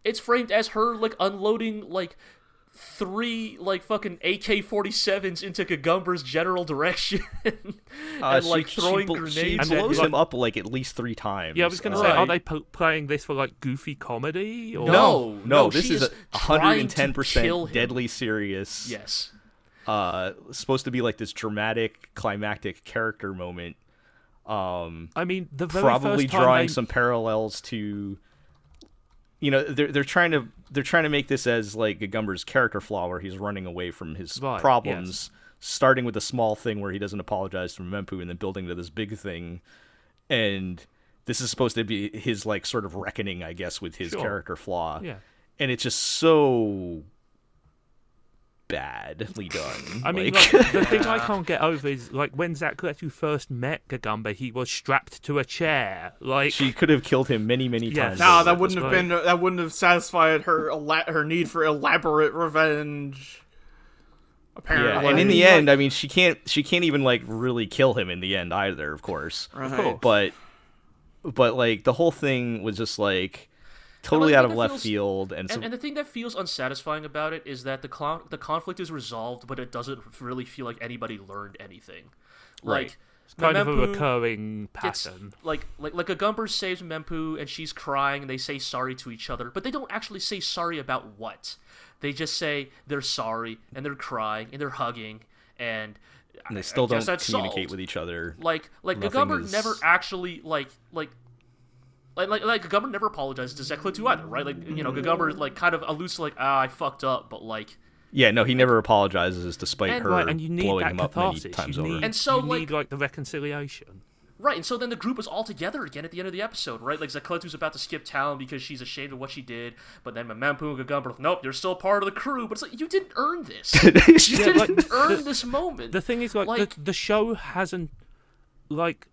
it's framed as her like unloading like 3 like fucking AK-47s into Gagumber's general direction and like throwing grenades. She blows him up like at least 3 times. Yeah, I was going to say, are they playing this for like goofy comedy? Or... No. This is 110% deadly serious. Yes. Supposed to be like this dramatic, climactic character moment. I mean, the very probably first time drawing some parallels to. They're trying to make this as like Gagumber's character flaw, where he's running away from his problems, starting with a small thing where he doesn't apologize to Mempu and then building to this big thing. And this is supposed to be his, like, sort of reckoning, I guess, with his character flaw. Yeah. And it's just so badly done. I mean, like, the thing I can't get over is, like, when Zakuetu first met Gagamba, he was strapped to a chair. Like, she could have killed him many times. No, that wouldn't have satisfied her need for elaborate revenge. Apparently. Yeah, and in the end, I mean, she can't even, like, really kill him in the end either, of course. Right. But like, the whole thing was just, like, totally out of left field. And the thing that feels unsatisfying about it is that the conflict is resolved, but it doesn't really feel like anybody learned anything. Right. Like, it's kind of a recurring pattern. Like a Gumber saves Mempu, and she's crying, and they say sorry to each other, but they don't actually say sorry about what. They just say they're sorry, and they're crying, and they're hugging, and they still don't communicate solved. with each other. Like Gagumber never actually like Gagumber never apologizes to Zekletu either, right? Like, you know, Gagumber, like, kind of alludes to, like, I fucked up, but, like... Yeah, no, he never apologizes despite her and you need blowing that him up many times over. And so, you need, like, the reconciliation. Right, and so then the group is all together again at the end of the episode, right? Like, Zekletu's about to skip town because she's ashamed of what she did, but then Mempu and Gagumber are like, nope, you're still part of the crew. But it's like, you didn't earn this. You didn't earn this moment. The thing is, like the show hasn't, like...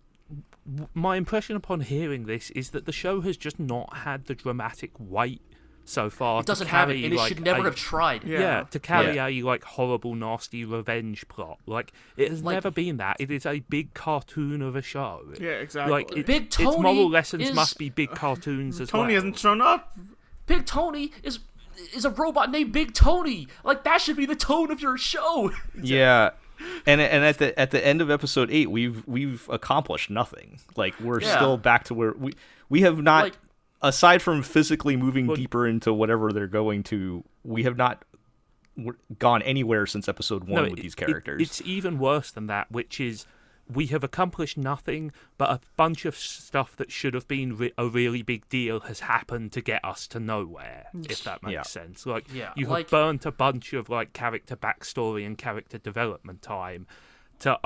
My impression upon hearing this is that the show has just not had the dramatic weight so far. It doesn't have it, and it should never have tried. Yeah, to carry a, like, horrible, nasty revenge plot. Like, it has never been that. It is a big cartoon of a show. Yeah, exactly. Like, Big Tony its moral lessons must be big cartoons as well. Tony hasn't shown up. Big Tony is a robot named Big Tony. Like, that should be the tone of your show. Yeah. And at the end of episode 8, we've accomplished nothing. Like, we're still back to where we have not, like, aside from physically moving deeper into whatever they're going to, we have not gone anywhere since episode 1 with these characters. It's even worse than that, which is we have accomplished nothing, but a bunch of stuff that should have been a really big deal has happened to get us to nowhere, if that makes sense. Like, you have burnt a bunch of, like, character backstory and character development time to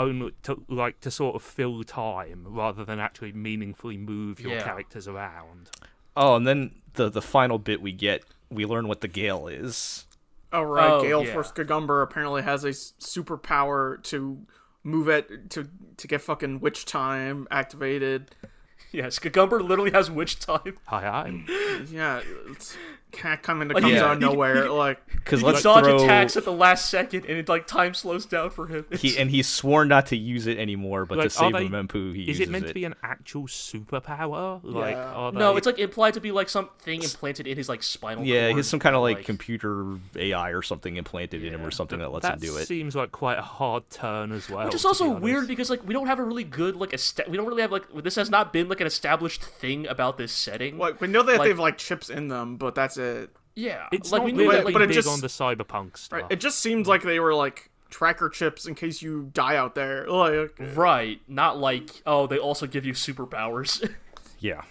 sort of fill time rather than actually meaningfully move your characters around. Oh, and then the final bit we learn what the Gale is. Oh, right. Gale Force Gagumber apparently has a superpower to move it to get fucking witch time activated. Yes, Gagumber literally has witch time. Hi. Yeah, it's comes out of nowhere. Like, because he dodge attacks at the last second, and it, like, time slows down for him. He's sworn not to use it anymore, but, like, to save Mempu, he uses it. Is it meant to be an actual superpower? Like, no, it's, like, implied to be, like, something implanted in his, like, spinal cord. Yeah, he has some kind of, like, computer AI or something implanted in him, or something that lets him do it. That seems like quite a hard turn as well. Which is also weird because, like, we don't have a really good, like, we don't really have, like, this has not been, like, an established thing about this setting. Like, we know that they have, like, chips in them, but that's it. Yeah, it's like, not we really knew that, like, big on the cyberpunk stuff. Right, it just seemed like they were, like, tracker chips in case you die out there. Like, right, not like, oh, they also give you superpowers. Yeah.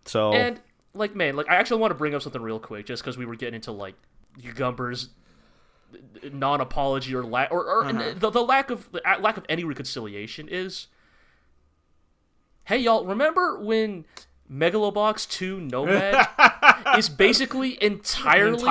So, and, like, man, like, I actually want to bring up something real quick, just because we were getting into, like, Gagumber's non-apology or the lack of any reconciliation is. Hey, y'all, remember when Megalobox 2 Nomad is basically entirely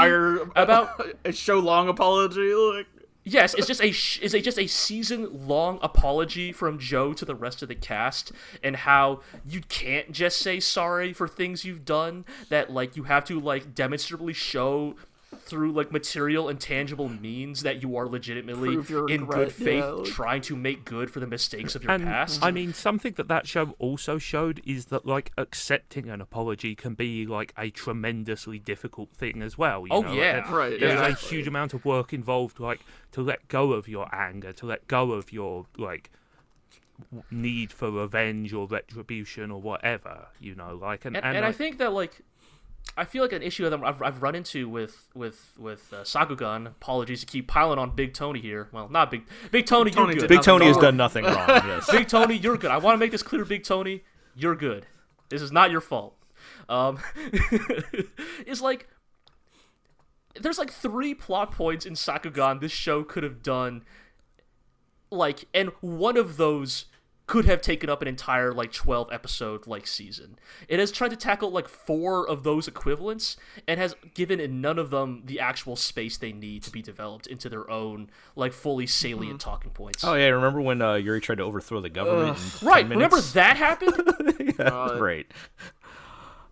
about a show-long apology? Like, yes, it's just a season-long apology from Joe to the rest of the cast, and how you can't just say sorry for things you've done, that, like, you have to, like, demonstrably show through, like, material and tangible means that you are legitimately in good faith trying to make good for the mistakes of your past. I mean, something that show also showed is that, like, accepting an apology can be, like, a tremendously difficult thing as well. You know? Right. There's a huge amount of work involved, like, to let go of your anger, to let go of your, like, need for revenge or retribution or whatever, you know, like, and I think that, like, I feel like an issue that I've run into with Sakugan. Apologies to keep piling on Big Tony here. Well, not Big Tony. You're good. Big Tony has done nothing wrong. Yes. Big Tony, you're good. I want to make this clear, Big Tony. You're good. This is not your fault. It's like there's like 3 plot points in Sakugan this show could have done Like, and one of those could have taken up an entire, like, 12-episode, like, season. It has tried to tackle, like, 4 of those equivalents, and has given in none of them the actual space they need to be developed into their own, like, fully salient talking points. Oh, yeah, remember when Yuri tried to overthrow the government in 10 Right, minutes? remember that happened? Yeah, great.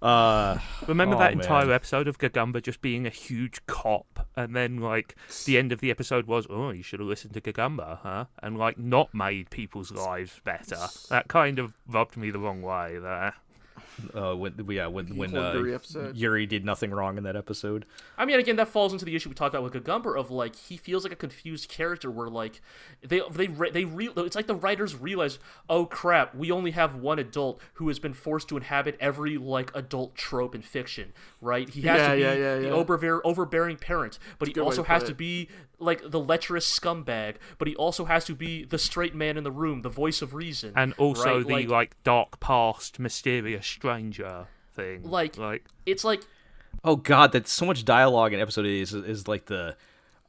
Remember that entire man. episode of Gagamba just being a huge cop, and then like the end of the episode was, oh, you should have listened to Gagamba, huh? And like not made people's lives better. That kind of rubbed me the wrong way there. When Yuri did nothing wrong in that episode. I mean, again, that falls into the issue we talked about with Gagumber of, like, he feels like a confused character where, like, it's like the writers realize, oh crap, we only have one adult who has been forced to inhabit every, like, adult trope in fiction, right? He has to be the overbearing parent, but he also has to be, like, the lecherous scumbag, but he also has to be the straight man in the room, the voice of reason. And also right? the, like, dark past, mysterious stranger thing. Like, it's like... Oh god, that's so much dialogue in episode 8 is like the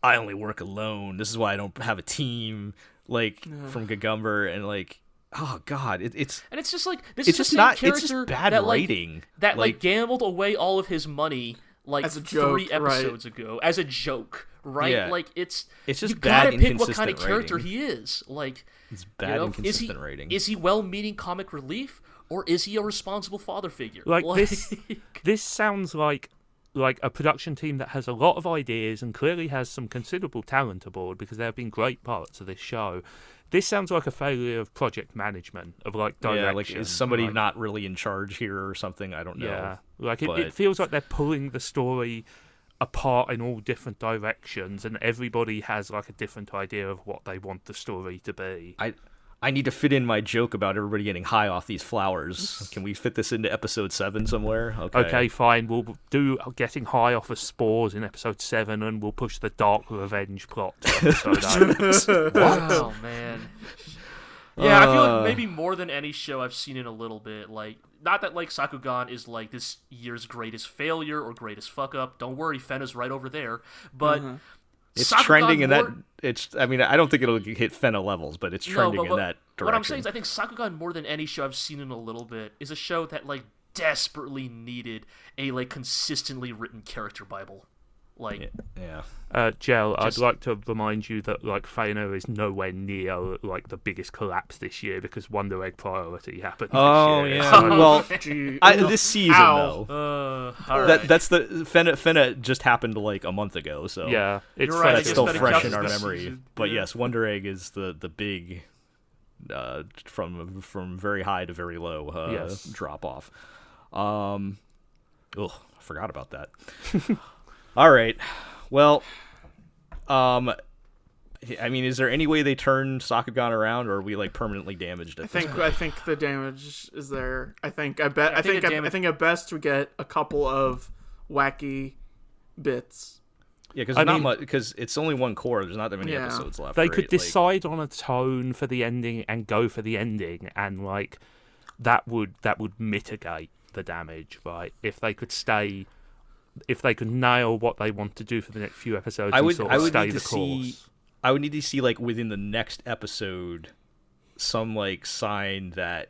I only work alone. This is why I don't have a team. Like from Gagumber, and like, oh god, it's and it's just like this it's is just the same not character it's just bad that, writing. That like gambled away all of his money like as a joke, 3 episodes ago as a joke, right? Yeah. Like it's just you bad, gotta pick what kind of inconsistent character writing. he is. Like It's bad, inconsistent writing. Is he well-meaning comic relief, or is he a responsible father figure? Like this sounds like a production team that has a lot of ideas and clearly has some considerable talent aboard, because there have been great parts of this show. This sounds like a failure of project management, of like direction. Yeah, like is somebody not really in charge here or something? I don't know. Yeah, like it feels like they're pulling the story apart in all different directions, and everybody has like a different idea of what they want the story to be. I need to fit in my joke about everybody getting high off these flowers. Can we fit this into episode 7 somewhere? Okay, fine. We'll do getting high off of spores in episode 7, and we'll push the dark revenge plot to episode 8. Oh man. Yeah, I feel like maybe more than any show I've seen in a little bit. Like, not that like Sakugan is like this year's greatest failure or greatest fuck up. Don't worry, Fenna's right over there. But it's Sakugan trending in that. I mean, I don't think it'll hit Fenna levels, but it's trending in that direction. What I'm saying is, I think Sakugan, more than any show I've seen in a little bit, is a show that like desperately needed a like consistently written character bible. Like, Jel, I'd like to remind you that like Fena is nowhere near like the biggest collapse this year, because Wonder Egg Priority happened this year. Oh yeah. Well, this season though. That's the Fena just happened like a month ago, so yeah, it's right, that's still Fena fresh in our this memory. season. But yes, Wonder Egg is the big from very high to very low drop off. I forgot about that. All right. Well, I mean, is there any way they turn Sakugan around, or are we like permanently damaged? I think the damage is there. I think at best we get a couple of wacky bits. Yeah, because not much. Because it's only one core. There's not that many episodes left. They could decide on a tone for the ending and go for the ending, and like that would mitigate the damage, right? If they could nail what they want to do for the next few episodes, I would stay the course. I would need to see like within the next episode some like sign that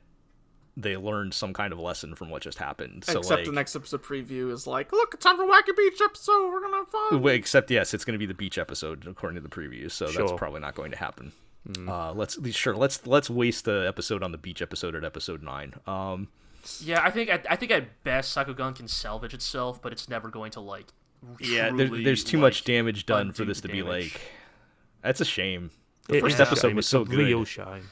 they learned some kind of lesson from what just happened. So, except the next episode preview is like, look, it's time for Wacky Beach episode. We're gonna have fun. Except yes, it's going to be the beach episode according to the preview. So that's probably not going to happen. Let's waste the episode on the beach episode at episode 9. Yeah, I think at best Sakugan can salvage itself, but it's never going to like. There's too much damage done for this to be like. That's a shame. The first episode was so good. Real shame.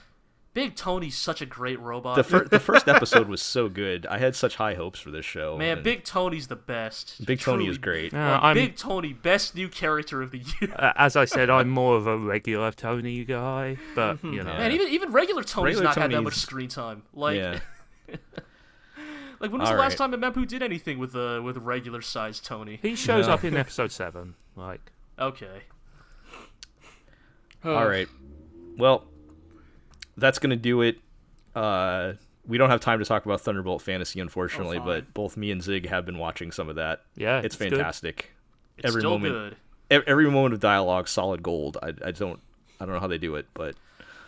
Big Tony's such a great robot. The first episode was so good. I had such high hopes for this show. Man, Big Tony's the best. Big Tony is great. Big Tony, best new character of the year. As I said, I'm more of a regular Tony guy, but you know, man, even regular Tony's not had that much screen time. Like, like when was the last time a Mempu did anything with regular sized Tony? He shows up in episode 7. Like, okay. All right. Well, that's going to do it. We don't have time to talk about Thunderbolt Fantasy, unfortunately, but both me and Zig have been watching some of that. Yeah, it's fantastic. It's still good. Every moment of dialogue, solid gold. I don't know how they do it, but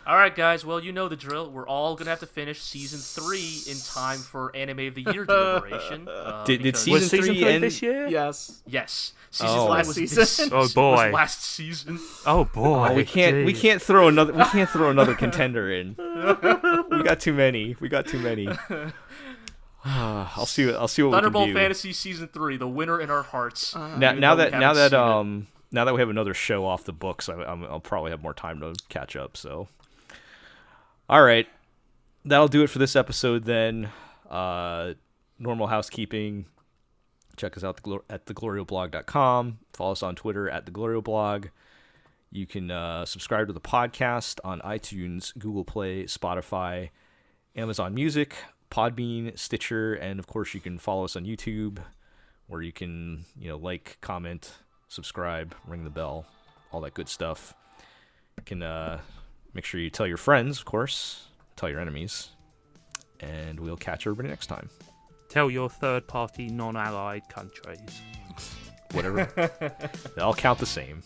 All right, guys. Well, you know the drill. We're all gonna have to finish season 3 in time for Anime of the Year deliberation. Did season 3 end this year? Yes. Yes. Last season. Oh boy. Was last season. Oh boy. Oh, we can't throw another contender in. We got too many. I'll see what we can do. Thunderbolt Fantasy season 3, the winner in our hearts. Now that we have another show off the books, I'll probably have more time to catch up. So, all right, that'll do it for this episode. Then, normal housekeeping. Check us out at theglorioblog.com. Follow us on Twitter at theglorioblog. You can subscribe to the podcast on iTunes, Google Play, Spotify, Amazon Music, Podbean, Stitcher, and of course you can follow us on YouTube, where you can like, comment, subscribe, ring the bell, all that good stuff. You can make sure you tell your friends, of course, tell your enemies, and we'll catch everybody next time. Tell your third-party non-allied countries. Whatever. They all count the same.